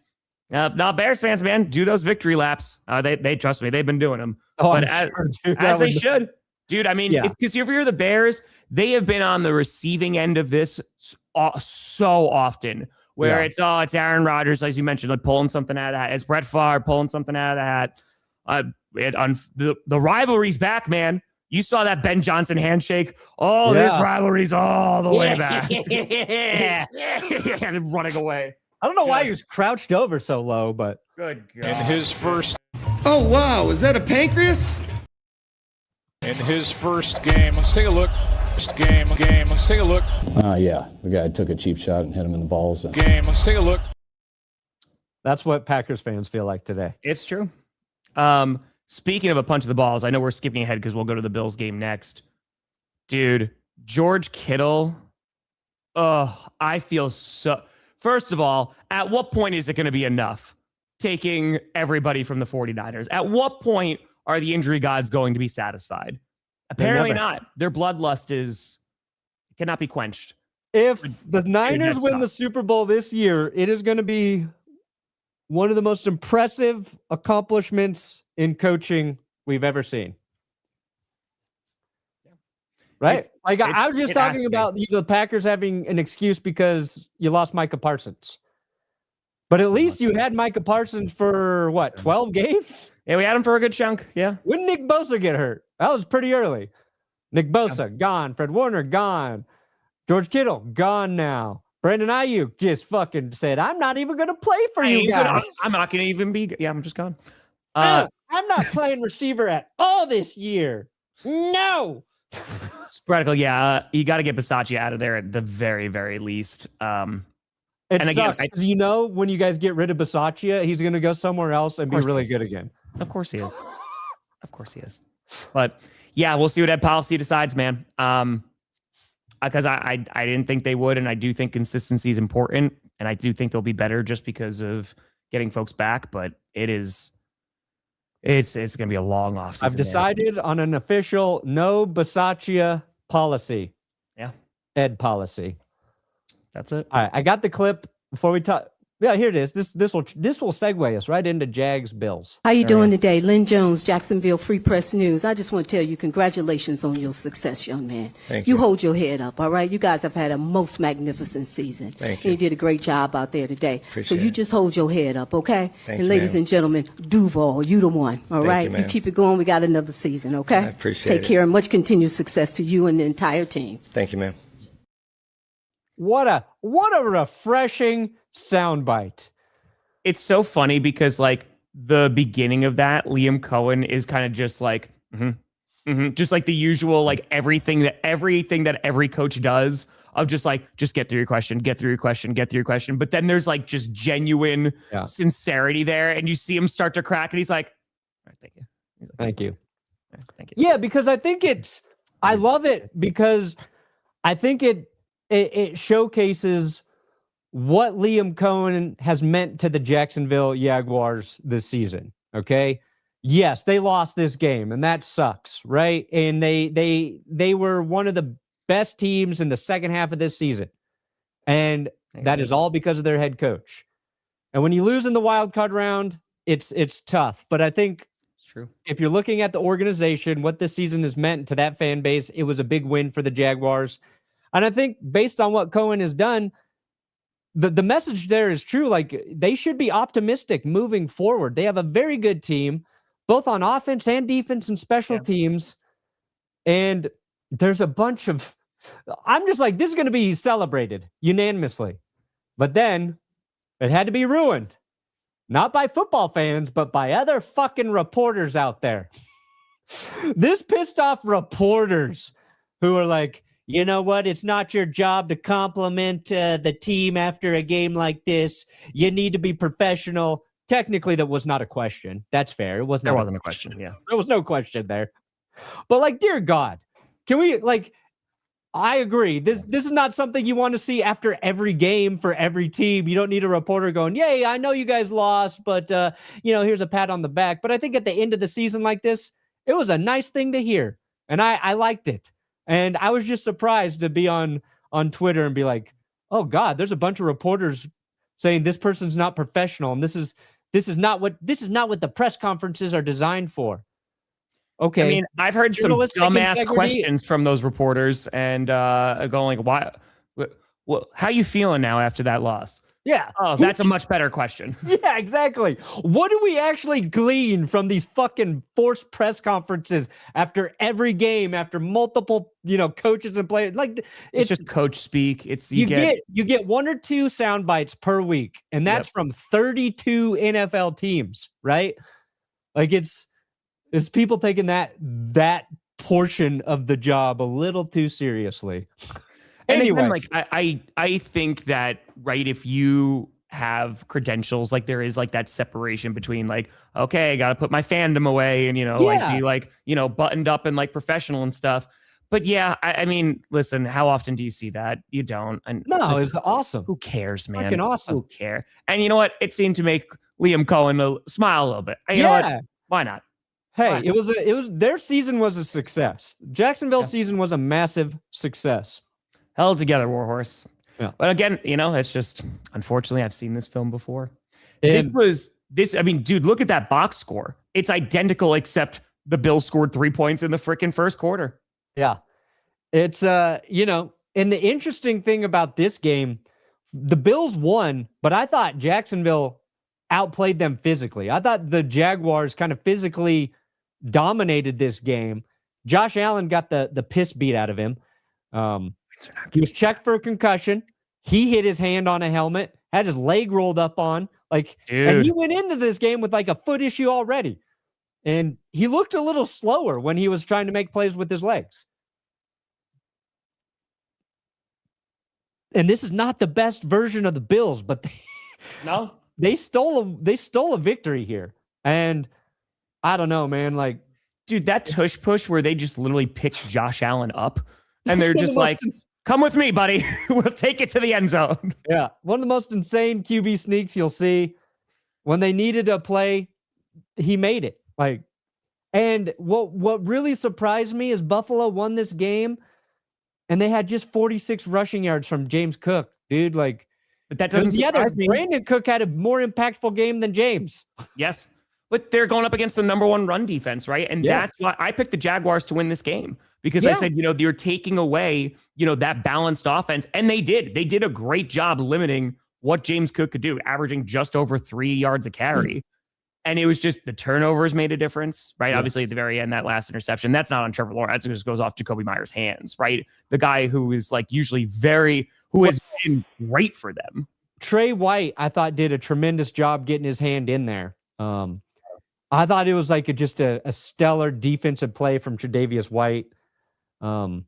Now, Bears fans, man, do those victory laps. They trust me, they've been doing them. As they should. Dude, I mean, because if you're the Bears, they have been on the receiving end of this so often, where it's Aaron Rodgers, as you mentioned, like pulling something out of the hat. It's Brett Favre pulling something out of the hat. The rivalry's back, man. You saw that Ben Johnson handshake. Oh, this rivalry's all the way back. Running away. I don't know why he was crouched over so low, but good God. In his first. Oh, wow. Is that a pancreas? In his first game. Let's take a look Game. Let's take a look. Yeah, the guy took a cheap shot and hit him in the balls. Game. Let's take a look. That's what Packers fans feel like today. It's true. Speaking of a punch of the balls, I know we're skipping ahead because we'll go to the Bills game next. Dude, George Kittle. Oh, I feel so. First of all, at what point is it going to be enough taking everybody from the 49ers? At what point are the injury gods going to be satisfied? Apparently not. Their bloodlust cannot be quenched. If the Niners win the Super Bowl this year, it is going to be one of the most impressive accomplishments in coaching we've ever seen. Right? I was just talking about the Packers having an excuse because you lost Micah Parsons. But at least you had Micah Parsons for, 12 games? Yeah, we had him for a good chunk. Yeah. When did Nick Bosa get hurt? That was pretty early. Nick Bosa, gone. Fred Warner, gone. George Kittle, gone now. Brandon Ayuk just fucking said, I'm not even going to play for you guys. I'm not going to even be. Yeah, I'm just gone. I'm not playing receiver at all this year. No. Radical, yeah. You got to get Bisaccia out of there at the very, very least. It sucks because when you guys get rid of Bisaccia, he's going to go somewhere else and be really good again. Of course he is. Of course he is. But yeah, we'll see what Ed Policy decides, man. Because I didn't think they would, and I do think consistency is important, and I do think they'll be better just because of getting folks back. But it's going to be a long offseason. I've decided on an official no Bisaccia policy. Yeah, Ed policy. That's it. All right, I got the clip before we talk. Yeah, here it is. This will segue us right into Jags Bills. How you doing today? Lynn Jones, Jacksonville Free Press News. I just want to tell you congratulations on your success, young man. Thank you. You hold your head up, all right? You guys have had a most magnificent season. Thank you. you. And you did a great job out there today. Appreciate so you it. just hold your head up, okay? Thank and you, ladies ma'am. and gentlemen, Duval, you the one, all right? you, ma'am. keep it going. We got another season, okay? I appreciate Take it. care and much continued success to you and the entire team. Thank you, ma'am. What a refreshing soundbite. It's so funny because like the beginning of that, Liam Cohen is kind of just like, just like the usual, like everything that every coach does of just like, just get through your question. But then there's like just genuine sincerity there. And you see him start to crack and he's like, all right, thank you. He's like, Thank you. Thank you. Yeah, because I love it because I think it showcases what Liam Cohen has meant to the Jacksonville Jaguars this season. Okay. Yes, they lost this game and that sucks. Right. And they were one of the best teams in the second half of this season. And that is all because of their head coach. And when you lose in the wild card round, it's tough. But I think it's true. If you're looking at the organization, what this season has meant to that fan base, it was a big win for the Jaguars. And I think based on what Cohen has done, the message there is true. Like they should be optimistic moving forward. They have a very good team, both on offense and defense and special teams. And there's a bunch of, I'm just like, this is going to be celebrated unanimously. But then it had to be ruined, not by football fans, but by other fucking reporters out there. This pissed off reporters who are like, you know what? It's not your job to compliment the team after a game like this. You need to be professional. Technically, that was not a question. That's fair. There wasn't a question. Yeah. There was no question there. But like, dear God, can we I agree. This is not something you want to see after every game for every team. You don't need a reporter going, yay, I know you guys lost, but here's a pat on the back. But I think at the end of the season like this, it was a nice thing to hear. And I liked it. And I was just surprised to be on Twitter and be like, oh God, there's a bunch of reporters saying this person's not professional. And this is not what the press conferences are designed for. Okay. I mean, I've heard some dumbass questions from those reporters and going like, why? How you feeling now after that loss? Yeah. Oh, that's a much better question. Yeah, exactly. What do we actually glean from these fucking forced press conferences after every game, after multiple, coaches and players? Like it's just coach speak. It's you get one or two sound bites per week, and that's from 32 NFL teams, right? Like it's people taking that portion of the job a little too seriously. And Anyway, again, like I think that, right, if you have credentials, like there is like that separation between like, okay, I got to put my fandom away and, like be like, buttoned up and like professional and stuff. But yeah, I mean, listen, how often do you see that? You don't. And no, it's awesome. Who cares, man? Freaking awesome. Who care? And you know what? It seemed to make Liam Cohen smile a little bit. You know what? Why not? Hey, it was their season was a success. Jacksonville's season was a massive success. Held together, Warhorse. Yeah. But again, it's just, unfortunately, I've seen this film before. And I mean, dude, look at that box score. It's identical, except the Bills scored 3 points in the freaking first quarter. Yeah. It's, and the interesting thing about this game, the Bills won, but I thought Jacksonville outplayed them physically. I thought the Jaguars kind of physically dominated this game. Josh Allen got the piss beat out of him. He was checked for a concussion. He hit his hand on a helmet, had his leg rolled up on. And he went into this game with like a foot issue already. And he looked a little slower when he was trying to make plays with his legs. And this is not the best version of the Bills, but they stole a victory here. And I don't know, man. Like, dude, that tush push where they just literally picked Josh Allen up and they're just like, come with me, buddy. We'll take it to the end zone. Yeah. One of the most insane QB sneaks you'll see. When they needed a play, he made it. And what really surprised me is Buffalo won this game and they had just 46 rushing yards from James Cook, dude. But that doesn't surprise me. Brandon Cook had a more impactful game than James. Yes. But they're going up against the number one run defense, right? And that's why I picked the Jaguars to win this game. Because I said, you're taking away, that balanced offense. And they did. They did a great job limiting what James Cook could do, averaging just over 3 yards a carry. And it was just the turnovers made a difference, right? Yeah. Obviously, at the very end, that last interception, that's not on Trevor Lawrence. It just goes off Jacoby Meyer's hands, right? The guy who is usually who has been great for them. Trey White, I thought, did a tremendous job getting his hand in there. I thought it was just a stellar defensive play from Tre'Davious White. You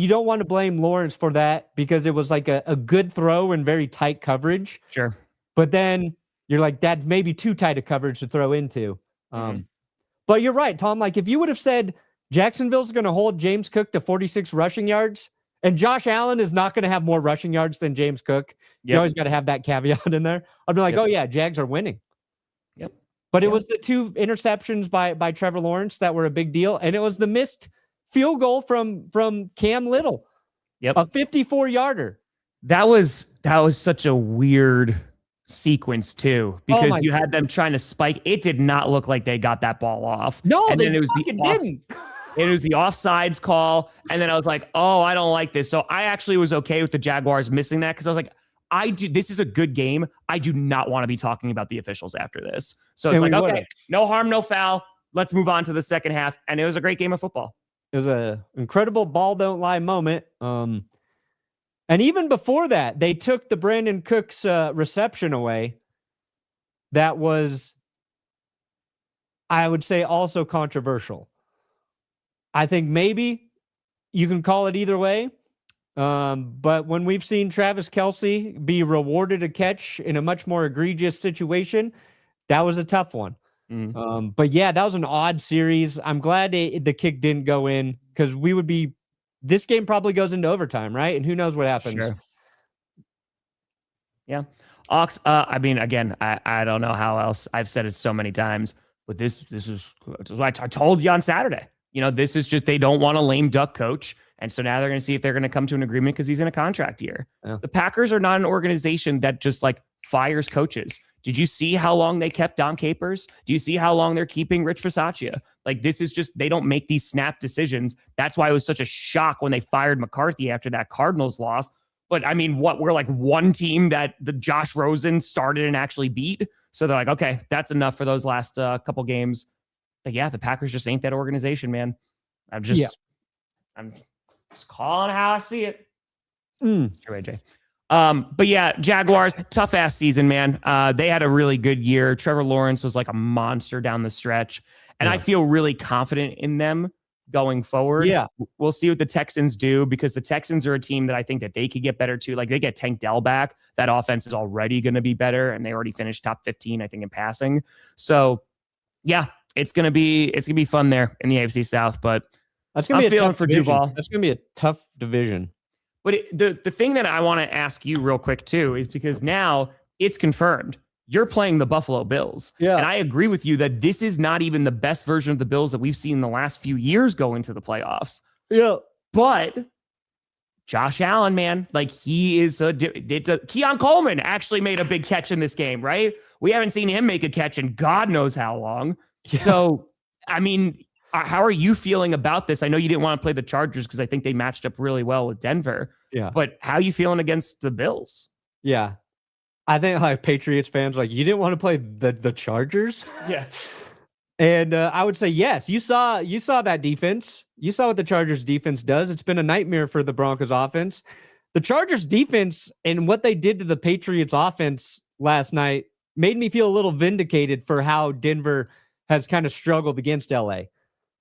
don't want to blame Lawrence for that because it was a good throw and very tight coverage. Sure. But then you're like, that may be too tight a coverage to throw into. But you're right, Tom. If you would have said Jacksonville's going to hold James Cook to 46 rushing yards and Josh Allen is not going to have more rushing yards than James Cook, you always got to have that caveat in there. I'd be like, oh yeah, Jags are winning. Yep. But it was the 2 interceptions by Trevor Lawrence that were a big deal. And it was the missed field goal from Cam Little. Yep. A 54-yarder. That was such a weird sequence too, because you had them trying to spike. It did not look like they got that ball off. No, and they then it was didn't. It was the offsides call. And then I was like, oh, I don't like this. So I actually was okay with the Jaguars missing that because I was like, this is a good game. I do not want to be talking about the officials after this. So it's okay, no harm, no foul. Let's move on to the second half. And it was a great game of football. It was an incredible ball don't lie moment. And even before that, they took the Brandon Cooks reception away. That was, I would say, also controversial. I think maybe you can call it either way. But when we've seen Travis Kelce be rewarded a catch in a much more egregious situation, that was a tough one. But yeah, that was an odd series. I'm glad the kick didn't go in because this game probably goes into overtime, right? And who knows what happens. Sure. Yeah. Ox, I mean, again, I don't know how else. I've said it so many times, but this is I told you on Saturday. This is just, they don't want a lame duck coach. And so now they're going to see if they're going to come to an agreement because he's in a contract year. Yeah. The Packers are not an organization that just fires coaches. Did you see how long they kept Dom Capers? Do you see how long they're keeping Rich Bisaccia? This is just, they don't make these snap decisions. That's why it was such a shock when they fired McCarthy after that Cardinals loss. But I mean, we're one team that the Josh Rosen started and actually beat. So they're like, okay, that's enough for those last couple games. But yeah, the Packers just ain't that organization, man. I'm just calling how I see it. Sure, AJ. But yeah, Jaguars, tough ass season, man. They had a really good year. Trevor Lawrence was like a monster down the stretch. And I feel really confident in them going forward. Yeah. We'll see what the Texans do, because the Texans are a team that I think that they could get better too. Like, they get Tank Dell back. That offense is already going to be better, and they already finished top 15, I think, in passing. So yeah, it's going to be fun there in the AFC South, but that's going to be a tough for division. Duval. That's going to be a tough division. But the thing that I want to ask you real quick too is because now it's confirmed you're playing the Buffalo Bills. Yeah. And I agree with you that this is not even the best version of the Bills that we've seen in the last few years go into the playoffs. Yeah. But Josh Allen, man, like, he is Keon Coleman actually made a big catch in this game, right? We haven't seen him make a catch in God knows how long. Yeah. So, I mean, how are you feeling about this? I know you didn't want to play the Chargers because I think they matched up really well with Denver. Yeah. But how are you feeling against the Bills? Yeah. I think like Patriots fans, like, you didn't want to play the Chargers. Yeah. And I would say, yes, you saw that defense. You saw what the Chargers defense does. It's been a nightmare for the Broncos offense. The Chargers defense and what they did to the Patriots offense last night made me feel a little vindicated for how Denver has kind of struggled against LA.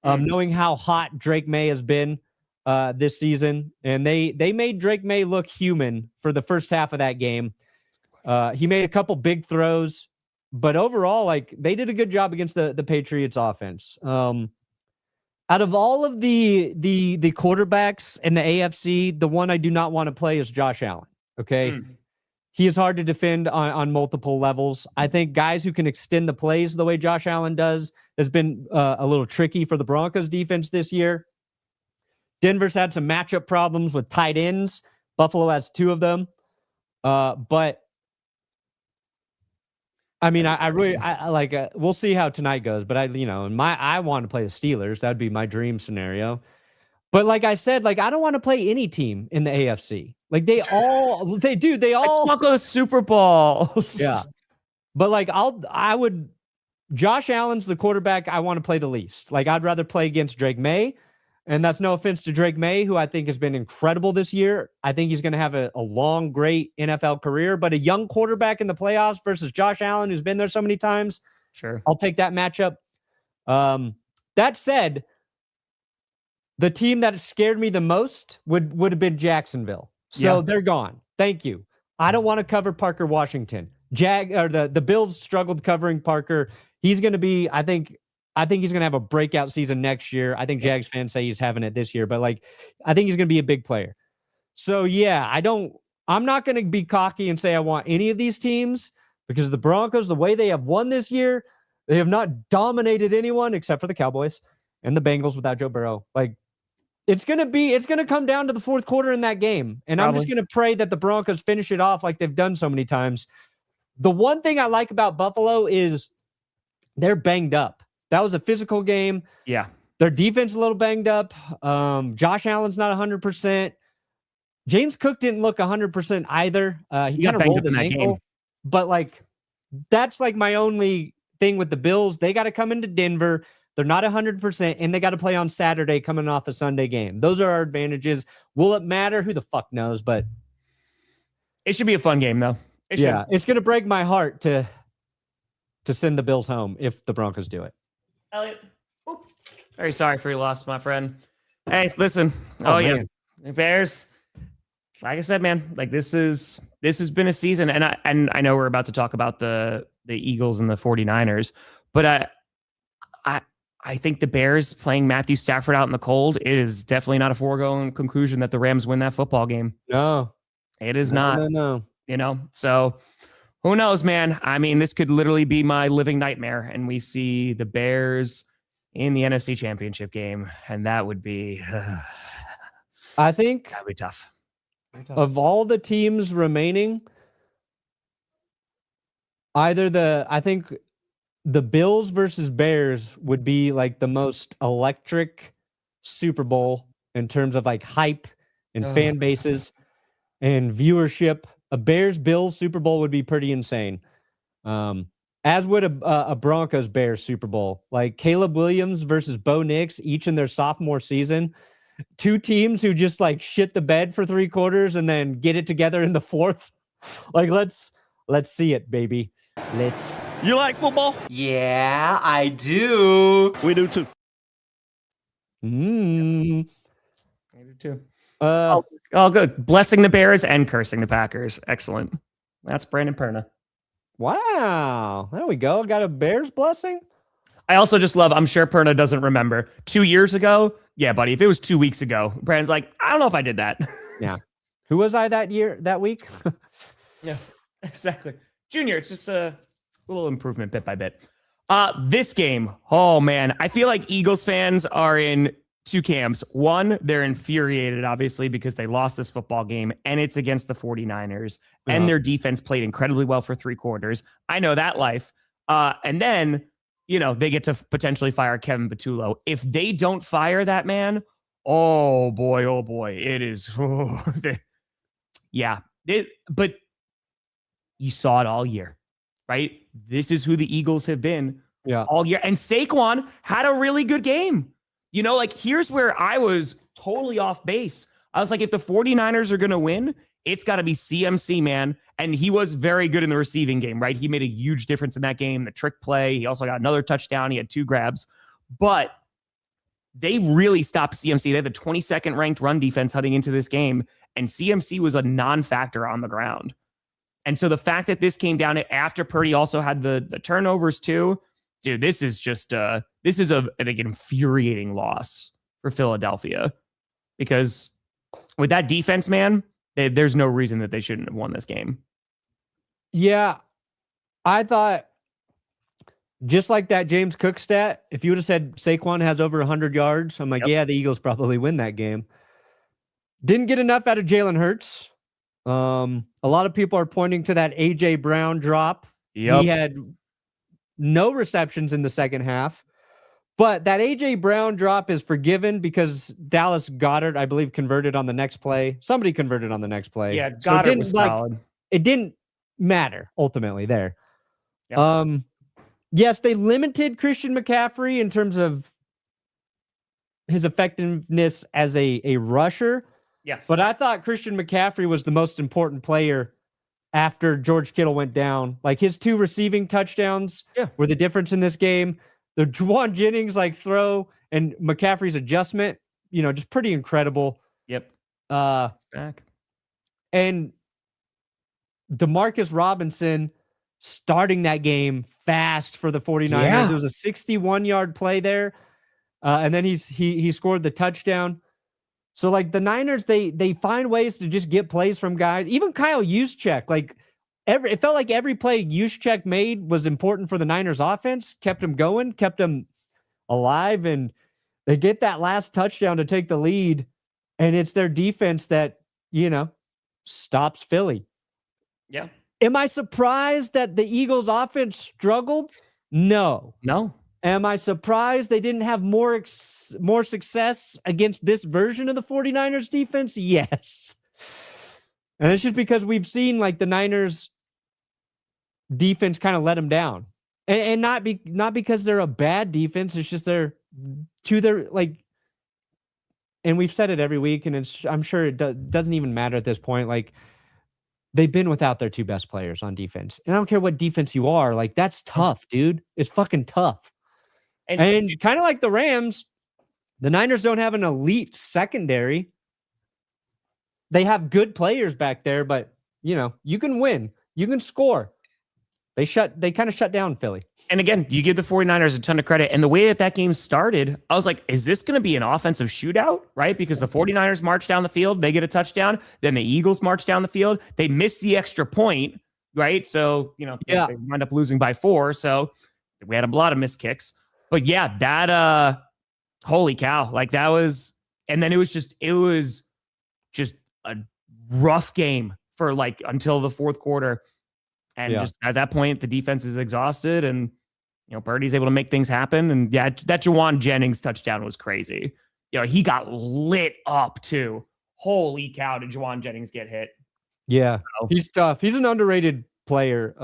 Knowing how hot Drake Maye has been this season. And they made Drake Maye look human for the first half of that game. He made a couple big throws, but overall, like, they did a good job against the Patriots offense. Out of all of the quarterbacks in the AFC, the one I do not want to play is Josh Allen. Okay. He is hard to defend on multiple levels. I think guys who can extend the plays the way Josh Allen does has been a little tricky for the Broncos defense this year. Denver's had some matchup problems with tight ends. Buffalo has 2 of them. But I mean, I really like. We'll see how tonight goes, but I want to play the Steelers. That'd be my dream scenario. But like I said, like, I don't want to play any team in the AFC. Like, they all talk of the Super Bowl. Yeah. But like, Josh Allen's the quarterback I want to play the least. Like, I'd rather play against Drake Maye. And that's no offense to Drake Maye, who I think has been incredible this year. I think he's going to have a long, great NFL career, but a young quarterback in the playoffs versus Josh Allen, who's been there so many times. Sure. I'll take that matchup. That said, the team that scared me the most would have been Jacksonville. So they're gone. Thank you. I don't want to cover Parker Washington. The Bills struggled covering Parker. He's going to be, I think he's going to have a breakout season next year. I think Jags fans say he's having it this year, but like, I think he's going to be a big player. So yeah, I'm not going to be cocky and say I want any of these teams, because the Broncos, the way they have won this year, they have not dominated anyone except for the Cowboys and the Bengals without Joe Burrow. Like, it's going to come down to the fourth quarter in that game. And I'm just going to pray that the Broncos finish it off like they've done so many times. The one thing I like about Buffalo is they're banged up. That was a physical game. Yeah. Their defense a little banged up. Josh Allen's not 100%. James Cook didn't look 100% either. He kind of rolled his ankle. But like, that's like my only thing with the Bills. They got to come into Denver. They're not 100%, and they got to play on Saturday coming off a Sunday game. Those are our advantages. Will it matter? Who the fuck knows? But it should be a fun game, though. It's going to break my heart to send the Bills home if the Broncos do it. Elliot, very sorry for your loss, my friend. Hey, listen. Yeah, the Bears. Like I said, man, like, this has been a season, and I know we're about to talk about the Eagles and the 49ers, but I think the Bears playing Matthew Stafford out in the cold is definitely not a foregone conclusion that the Rams win that football game. No, it is not. No. So who knows, man? I mean, this could literally be my living nightmare, and we see the Bears in the NFC Championship game, and that would be, I think that'd be tough. Of all the teams remaining, I think the Bills versus Bears would be like the most electric Super Bowl in terms of like hype and fan bases and viewership. A Bears-Bills Super Bowl would be pretty insane. As would a Broncos-Bears Super Bowl. Like Caleb Williams versus Bo Nix, each in their sophomore season. 2 teams who just like shit the bed for 3 quarters and then get it together in the fourth. Like, let's Let's see it, baby. You like football? Yeah, I do. We do too. Mm. I do too. Uh, Oh, good. Blessing the Bears and cursing the Packers. Excellent. That's Brandon Perna. wow. There we go. Got a Bears blessing. I also just love, I'm sure Perna doesn't remember. 2 years ago? Yeah, buddy. If it was 2 weeks ago, Brandon's like, I don't know if I did that. Yeah. Who was I that week? Yeah, exactly. Junior, it's just a little improvement bit by bit. This game, oh man, I feel like Eagles fans are in two camps. One, they're infuriated, obviously, because they lost this football game and it's against the 49ers and their defense played incredibly well for 3 quarters. I know that life. And then, they get to potentially fire Kevin Patullo. If they don't fire that man, oh boy, it is. Yeah. But you saw it all year, right? This is who the Eagles have been all year. And Saquon had a really good game. Here's where I was totally off base. I was like, if the 49ers are going to win, it's got to be CMC, man. And he was very good in the receiving game, right? He made a huge difference in that game. The trick play. He also got another touchdown. He had 2 grabs. But they really stopped CMC. They had the 22nd ranked run defense heading into this game. And CMC was a non-factor on the ground. And so the fact that this came down after Purdy also had the turnovers too, dude, this is just an infuriating loss for Philadelphia, because with that defense, man, there's no reason that they shouldn't have won this game. Yeah. I thought, just like that James Cook stat, if you would have said Saquon has over 100 yards, I'm like, yeah, the Eagles probably win that game. Didn't get enough out of Jalen Hurts. A lot of people are pointing to that A.J. Brown drop. Yep. He had no receptions in the second half. But that A.J. Brown drop is forgiven because Dallas Goedert, I believe, converted on the next play. Somebody converted on the next play. Yeah, Goddard was solid. It didn't matter ultimately there. Yep. Yes, they limited Christian McCaffrey in terms of his effectiveness as a rusher. Yes. But I thought Christian McCaffrey was the most important player after George Kittle went down. Like, his 2 receiving touchdowns were the difference in this game. The Juwan Jennings throw and McCaffrey's adjustment, just pretty incredible. Yep. Back. And Demarcus Robinson starting that game fast for the 49ers. Yeah. It was a 61-yard play there. And then he scored the touchdown. So the Niners, they find ways to just get plays from guys. Even Kyle Juszczyk, it felt like every play Juszczyk made was important for the Niners offense, kept them going, kept them alive, and they get that last touchdown to take the lead, and it's their defense that, stops Philly. Yeah. Am I surprised that the Eagles offense struggled? No. Am I surprised they didn't have more success against this version of the 49ers defense? Yes. And it's just because we've seen the Niners defense kind of let them down. And not because they're a bad defense. It's just and we've said it every week, and I'm sure it doesn't even matter at this point. They've been without their 2 best players on defense. And I don't care what defense you are. That's tough, dude. It's fucking tough. And kind of like the Rams, the Niners don't have an elite secondary. They have good players back there, but, you can win. You can score. They kind of shut down Philly. And again, you give the 49ers a ton of credit. And the way that game started, I was like, is this going to be an offensive shootout? Right? Because the 49ers march down the field, they get a touchdown. Then the Eagles march down the field. They miss the extra point, right? So, they wind up losing by 4. So we had a lot of missed kicks. But yeah, that, holy cow. That was, and then it was just a rough game for until the 4th quarter. And just at that point, the defense is exhausted, and Purdy's able to make things happen. And yeah, that Juwan Jennings touchdown was crazy. He got lit up too. Holy cow, did Juwan Jennings get hit? Yeah, he's tough. He's an underrated player.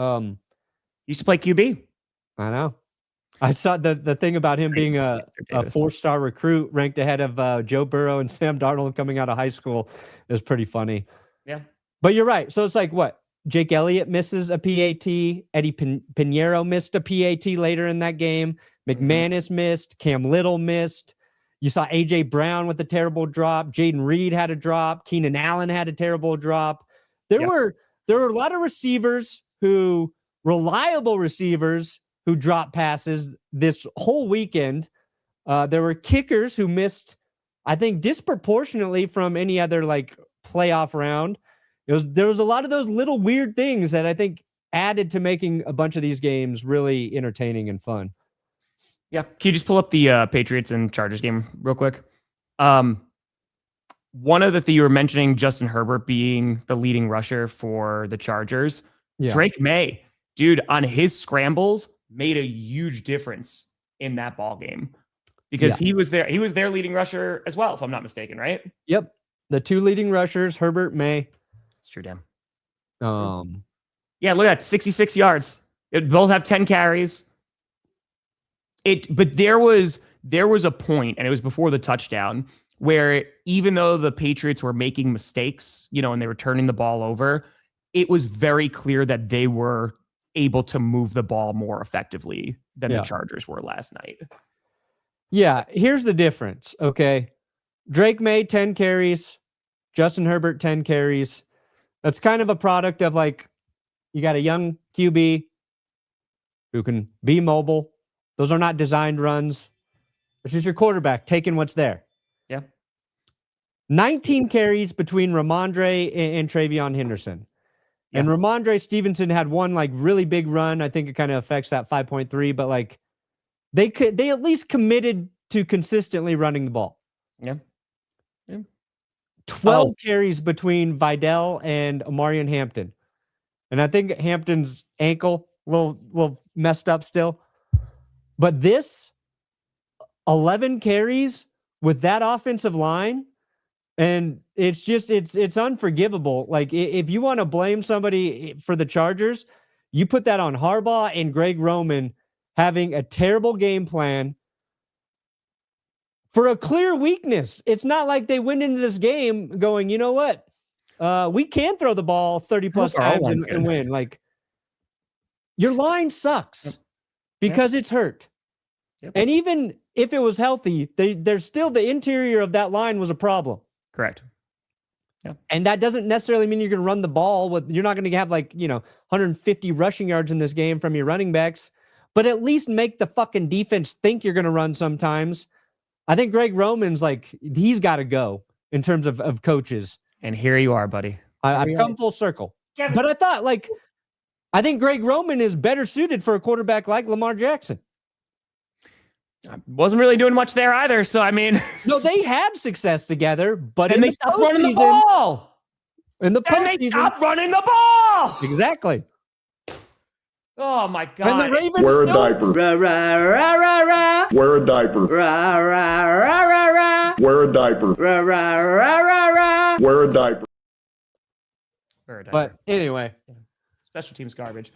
Used to play QB. I know. I saw the thing about him being a 4-star recruit ranked ahead of Joe Burrow and Sam Darnold coming out of high school is pretty funny. Yeah. But you're right. So it's what? Jake Elliott misses a PAT. Eddie Pinheiro missed a PAT later in that game. McManus missed. Cam Little missed. You saw A.J. Brown with a terrible drop. Jaden Reed had a drop. Keenan Allen had a terrible drop. There were a lot of reliable receivers who dropped passes this whole weekend. There were kickers who missed, I think, disproportionately from any other like playoff round. There was a lot of those little weird things that I think added to making a bunch of these games really entertaining and fun. Yeah. Can you just pull up the Patriots and Chargers game real quick? One of the things you were mentioning, Justin Herbert being the leading rusher for the Chargers. Yeah. Drake Maye, dude, on his scrambles made a huge difference in that ball game because he was there. He was their leading rusher as well, if I'm not mistaken, right? Yep. The two leading rushers, Herbert, Maye. It's true, damn. Yeah, look at that, 66 yards. It both have 10 carries. But there was a point, and it was before the touchdown, where even though the Patriots were making mistakes, and they were turning the ball over, it was very clear that they were able to move the ball more effectively than the Chargers were last night. Yeah, here's the difference, okay? Drake Maye, 10 carries. Justin Herbert, 10 carries. That's kind of a product of like, you got a young QB who can be mobile. Those are not designed runs. It's just your quarterback taking what's there. Yeah. 19 carries between Ramondre and Travion Henderson. Yeah. And Ramondre Stevenson had one like really big run. I think it kind of affects that 5.3, but like they at least committed to consistently running the ball. Yeah. 12 carries between Vidal and Omarion Hampton. And I think Hampton's ankle a little messed up still. But this 11 carries with that offensive line, and it's unforgivable. Like if you want to blame somebody for the Chargers, you put that on Harbaugh and Greg Roman having a terrible game plan for a clear weakness. It's not like they went into this game going, you know what? We can throw the ball 30 plus times and win. Like your line sucks because it's hurt. Yep. And even if it was healthy, there's still the interior of that line was a problem. Correct. Yeah. And that doesn't necessarily mean you're going to run the ball you're not going to have 150 rushing yards in this game from your running backs, but at least make the fucking defense think you're going to run sometimes. I think Greg Roman's he's got to go in terms of coaches. And here you are, buddy. I've come full circle. Kevin. But I thought I think Greg Roman is better suited for a quarterback like Lamar Jackson. I wasn't really doing much there either. So, I mean, no, they had success together, but and they stopped running the ball. In the postseason, and they stopped running the ball. Exactly. Oh my God. And the Ravens wear a still diaper. Rah, rah, rah, rah, rah. Wear a diaper. Rah, rah, rah, rah, rah. Wear a diaper. Rah, rah, rah, rah, rah. Wear a diaper. But anyway, special teams garbage.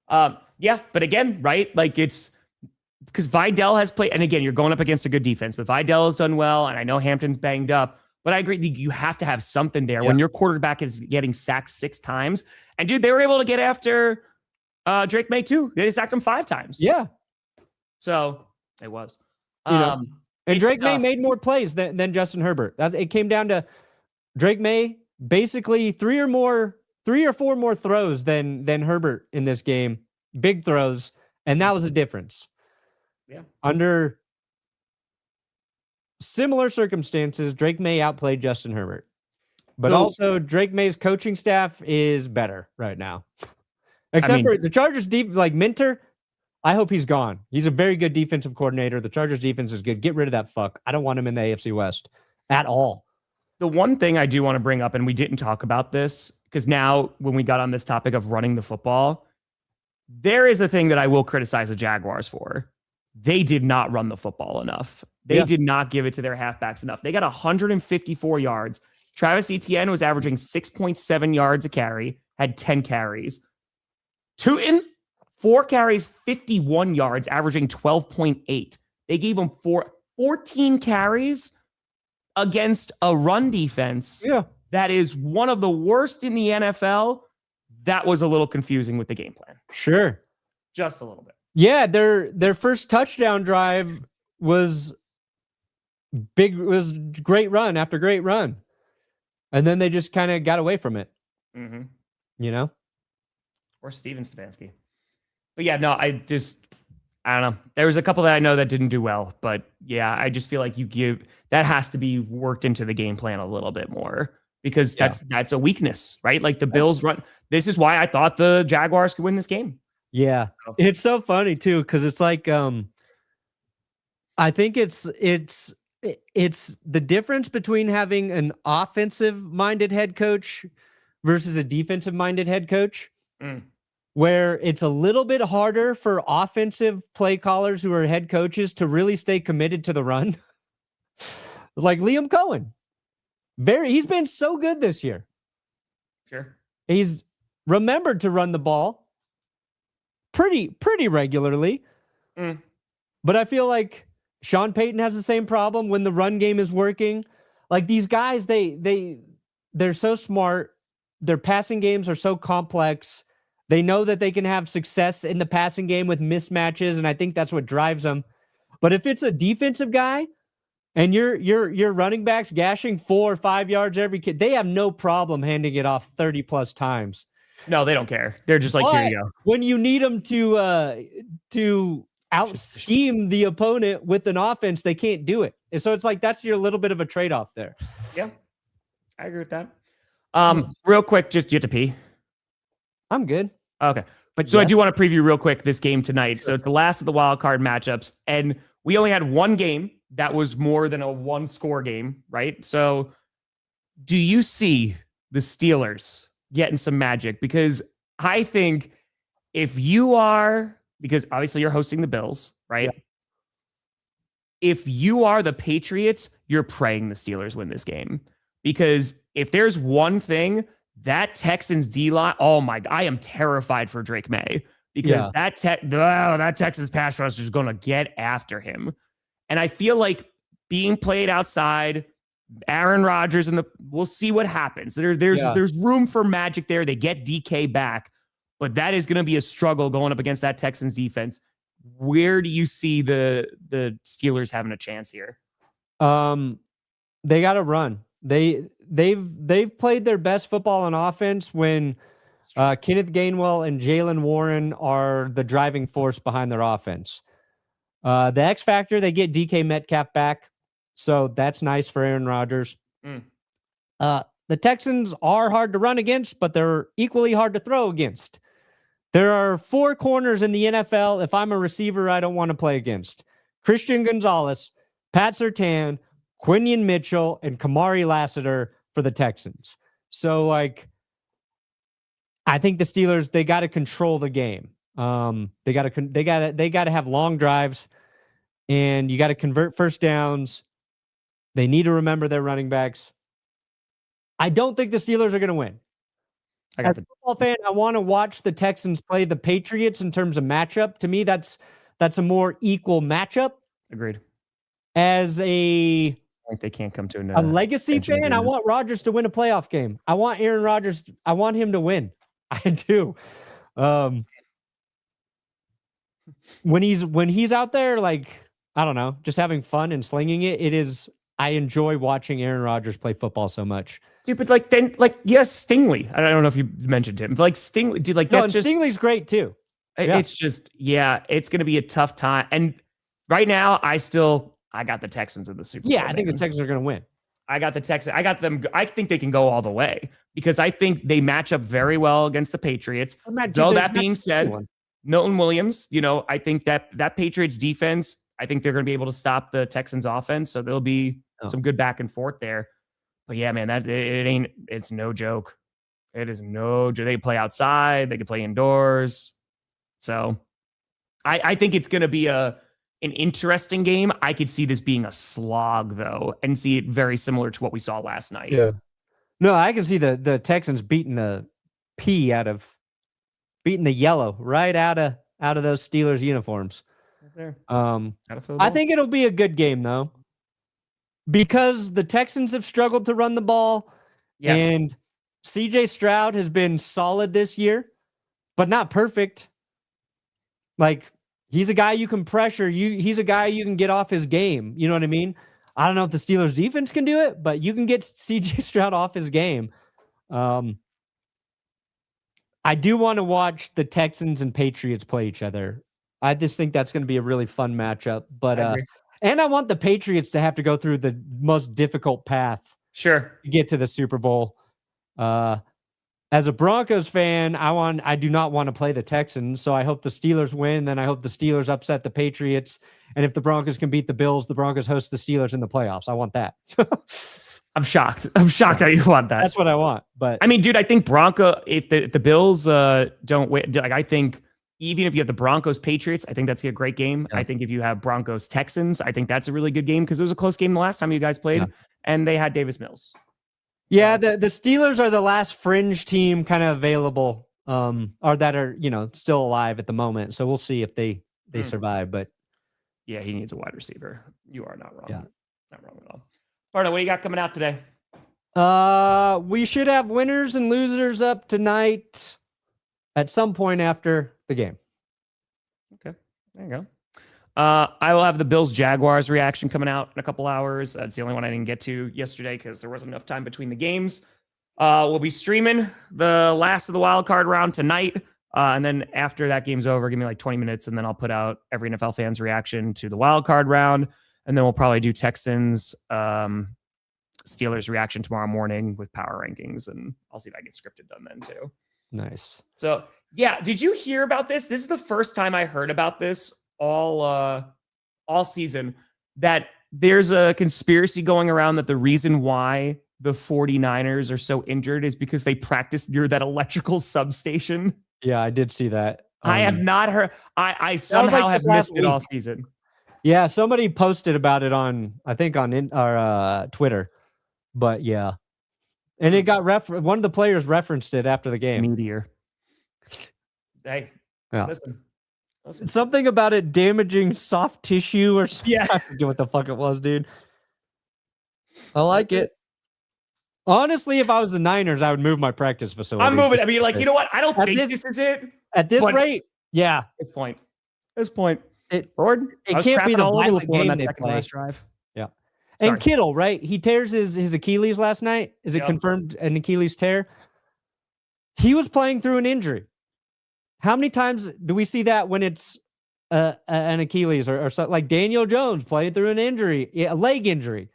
Yeah, but again, right? Like it's because Vidal has played, and again, you're going up against a good defense, but Vidal has done well, and I know Hampton's banged up, but I agree, you have to have something there when your quarterback is getting sacked 6 times. And dude, they were able to get after Drake Maye too. They sacked him 5 times. Yeah. So it was. And Drake Maye made more plays than Justin Herbert. It came down to Drake Maye basically 3 or 4 more throws than Herbert in this game. Big throws, and that was a difference. Yeah. Under similar circumstances, Drake Maye outplayed Justin Herbert. But also, Drake May's coaching staff is better right now. Except for the Chargers Minter, I hope he's gone. He's a very good defensive coordinator. The Chargers defense is good. Get rid of that fuck. I don't want him in the AFC West at all. The one thing I do want to bring up, and we didn't talk about this, because now when we got on this topic of running the football, there is a thing that I will criticize the Jaguars for. They did not run the football enough. They did not give it to their halfbacks enough. They got 154 yards. Travis Etienne was averaging 6.7 yards a carry, had 10 carries. Tootin, 4 carries, 51 yards, averaging 12.8. They gave him 14 carries against a run defense that is one of the worst in the NFL. that was a little confusing with the game plan. Sure. Just a little bit. Yeah, their first touchdown drive was great run after great run. And then they just kind of got away from it. Mm-hmm. You know? Or Steven Stefanski. But yeah, no, I don't know. There was a couple that I know that didn't do well, but yeah, I just feel like that has to be worked into the game plan a little bit more, because that's a weakness, right? Like the Bills run. This is why I thought the Jaguars could win this game. Yeah. It's so funny too, because it's like I think it's the difference between having an offensive-minded head coach versus a defensive-minded head coach, where it's a little bit harder for offensive play callers who are head coaches to really stay committed to the run. Like Liam Cohen. He's been so good this year. Sure. He's remembered to run the ball pretty regularly. But I feel like Sean Payton has the same problem when the run game is working. Like these guys, they're so smart. Their passing games are so complex. They know that they can have success in the passing game with mismatches, and I think that's what drives them. But if it's a defensive guy and your running backs gashing 4 or 5 yards every kid, they have no problem handing it off 30 plus times. No, they don't care. They're just like, here you go. When you need them to out scheme the opponent with an offense, they can't do it. And so it's like that's your little bit of a trade-off there. Yeah, I agree with that. Real quick, just you have to pee. I'm good. Okay. But so I do want to preview real quick this game tonight. So it's the last of the wild card matchups, and we only had one game that was more than a 1-score game, right? So do you see the Steelers getting some magic? Because I think if you are, because obviously you're hosting the Bills, right? Yeah. If you are the Patriots, you're praying the Steelers win this game. Because if there's one thing, that Texans D-line, oh my, I am terrified for Drake Maye, because that Texas pass rush is going to get after him. And I feel like being played outside, Aaron Rodgers, we'll see what happens. There's room for magic there. They get DK back, but that is going to be a struggle going up against that Texans defense. Where do you see the Steelers having a chance here? They got to run. They've played their best football on offense when Kenneth Gainwell and Jalen Warren are the driving force behind their offense. The X factor, they get DK Metcalf back, so that's nice for Aaron Rodgers. The Texans are hard to run against, but they're equally hard to throw against. There are 4 corners in the NFL, if I'm a receiver, I don't want to play against: Christian Gonzalez, Pat Surtain, Quinion Mitchell, and Kamari Lassiter for the Texans. So, like, I think the Steelers, they got to control the game. They got to have long drives, and you got to convert first downs. They need to remember their running backs. I don't think the Steelers are going to win. As a football fan, I want to watch the Texans play the Patriots in terms of matchup. To me, that's a more equal matchup. Agreed. As a they can't come to a legacy fan, I want Rodgers to win a playoff game. I want Aaron Rodgers. I want him to win. I do. When he's out there, like, I don't know, just having fun and slinging it, I enjoy watching Aaron Rodgers play football so much. Dude, but Stingley. I don't know if you mentioned him. Like Stingley, dude, Stingley's great too. It's just, it's going to be a tough time. And right now, I got the Texans in the Super Bowl. Yeah, I think the Texans are going to win. I got the Texans. I got them. I think they can go all the way, because I think they match up very well against the Patriots. Though that being said, Milton Williams, I think that Patriots defense, I think they're going to be able to stop the Texans offense. So there'll be some good back and forth there. But yeah, man, it's no joke. It is no joke. They play outside. They can play indoors. So I think it's going to be an interesting game. I could see this being a slog, though, and see it very similar to what we saw last night. Yeah. No, I can see the Texans beating the yellow right out of those Steelers uniforms. Right there. I think it'll be a good game, though, because the Texans have struggled to run the ball. Yes. And CJ Stroud has been solid this year, but not perfect. Like, he's a guy you can pressure. He's a guy you can get off his game. You know what I mean? I don't know if the Steelers defense can do it, but you can get CJ Stroud off his game. I do want to watch the Texans and Patriots play each other. I just think that's going to be a really fun matchup. But and I want the Patriots to have to go through the most difficult path. Sure. To get to the Super Bowl. As a Broncos fan, I do not want to play the Texans, so I hope the Steelers win, then I hope the Steelers upset the Patriots, and if the Broncos can beat the Bills, the Broncos host the Steelers in the playoffs. I want that. I'm shocked how you want that. That's what I want. But I mean, dude, I think if the Bills don't win, like, I think even if you have the Broncos Patriots, I think that's a great game. Yeah. I think if you have Broncos Texans, I think that's a really good game because it was a close game the last time you guys played, and they had Davis Mills. Yeah, the Steelers are the last fringe team kind of available, or that are, still alive at the moment. So we'll see if they survive. But yeah, he needs a wide receiver. You are not wrong. Yeah. Not wrong at all. Perna, what do you got coming out today? We should have winners and losers up tonight at some point after the game. Okay, there you go. I will have the Bills Jaguars reaction coming out in a couple hours. That's the only one I didn't get to yesterday because there wasn't enough time between the games. We'll be streaming the last of the wild card round tonight. And then after that game's over, give me like 20 minutes, and then I'll put out every NFL fan's reaction to the wild card round. And then we'll probably do Texans, Steelers reaction tomorrow morning with power rankings. And I'll see if I get scripted done then too. Nice. So yeah, did you hear about this? This is the first time I heard about this all season, that there's a conspiracy going around that the reason why the 49ers are so injured is because they practiced near that electrical substation. Yeah, I did see that. I have not heard. I somehow have missed it all season. Yeah, somebody posted about it on our Twitter. But yeah. And it got one of the players referenced it after the game. Meteor. Hey, yeah. Listen. Something about it damaging soft tissue or something. Yeah. I forget what the fuck it was, dude. I like it. Honestly, if I was the Niners, I would move my practice facility. I'm moving. I mean, like, you know what? I don't think this is it. At this rate, yeah. This point. It Lord, can't be the violent game that they play. Drive. Yeah. Sorry. And Kittle, right? He tears his Achilles last night. Is it confirmed an Achilles tear? He was playing through an injury. How many times do we see that when it's an Achilles or something? Like Daniel Jones played through an injury, a leg injury.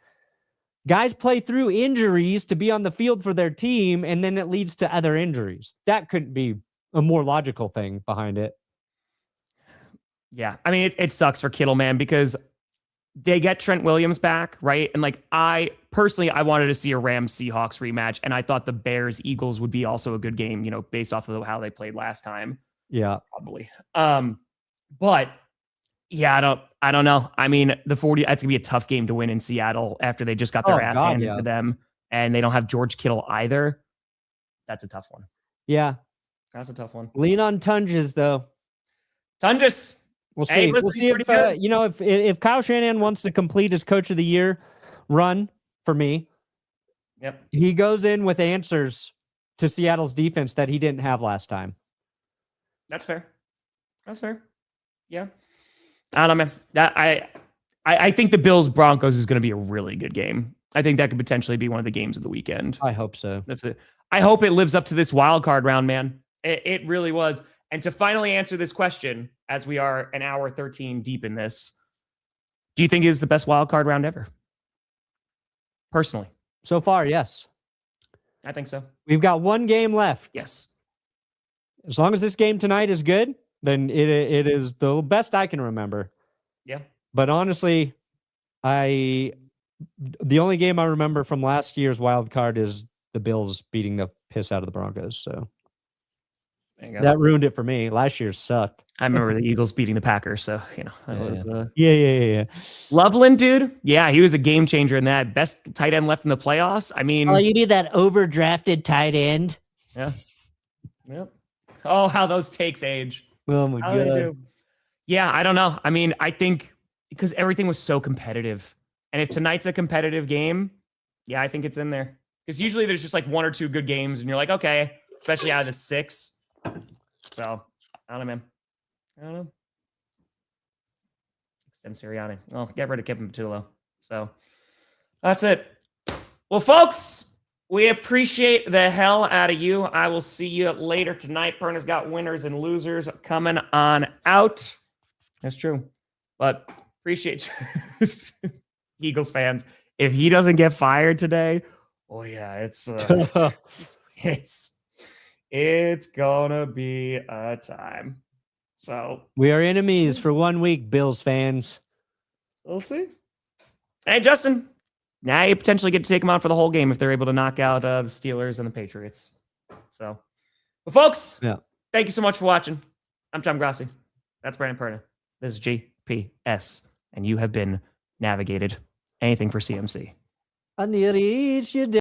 Guys play through injuries to be on the field for their team, and then it leads to other injuries. That couldn't be a more logical thing behind it. Yeah. I mean, it sucks for Kittle, man, because they get Trent Williams back, right? And like, I wanted to see a Rams-Seahawks rematch, and I thought the Bears-Eagles would be also a good game, based off of how they played last time. Yeah, probably. But yeah, I don't know. I mean, that's gonna be a tough game to win in Seattle after they just got their ass handed to them, and they don't have George Kittle either. That's a tough one. Yeah, that's a tough one. Lean on Tunges though. Tunges. We'll see. We'll see if Kyle Shanahan wants to complete his Coach of the Year run for me. Yep. He goes in with answers to Seattle's defense that he didn't have last time. That's fair. Yeah. I don't know, man. I think the Bills Broncos is going to be a really good game. I think that could potentially be one of the games of the weekend. I hope so. I hope it lives up to this wild card round, man. It really was. And to finally answer this question, as we are an hour 13 deep in this, do you think it is the best wild card round ever? Personally. So far, yes. I think so. We've got one game left. Yes. As long as this game tonight is good, then it is the best I can remember. Yeah. But honestly, the only game I remember from last year's wild card is the Bills beating the piss out of the Broncos. So that ruined it for me. Last year sucked. I remember the Eagles beating the Packers. So, that was yeah. Loveland, dude. Yeah, he was a game changer in that. Best tight end left in the playoffs. I mean, you need that overdrafted tight end. Yeah. Yep. Oh, how those takes age. Oh my God. Yeah, I don't know. I mean, I think because everything was so competitive. And if tonight's a competitive game, yeah, I think it's in there. Because usually there's just like 1 or 2 good games, and you're like, okay, especially out of the 6. So, I don't know, man. I don't know. Extend Sirianni. Well, get rid of Kevin Patullo. So, that's it. Well, folks, we appreciate the hell out of you. I will see you later tonight. Perna's got winners and losers coming on out. That's true. But appreciate Eagles fans. If he doesn't get fired today, oh yeah, it's gonna be a time. So we are enemies for 1 week, Bills fans. We'll see. Hey, Justin, now you potentially get to take them out for the whole game if they're able to knock out the Steelers and the Patriots. So, well, folks, thank you so much for watching. I'm Tom Grossi. That's Brandon Perna. This is GPS, and you have been navigated. Anything for CMC. I need to eat you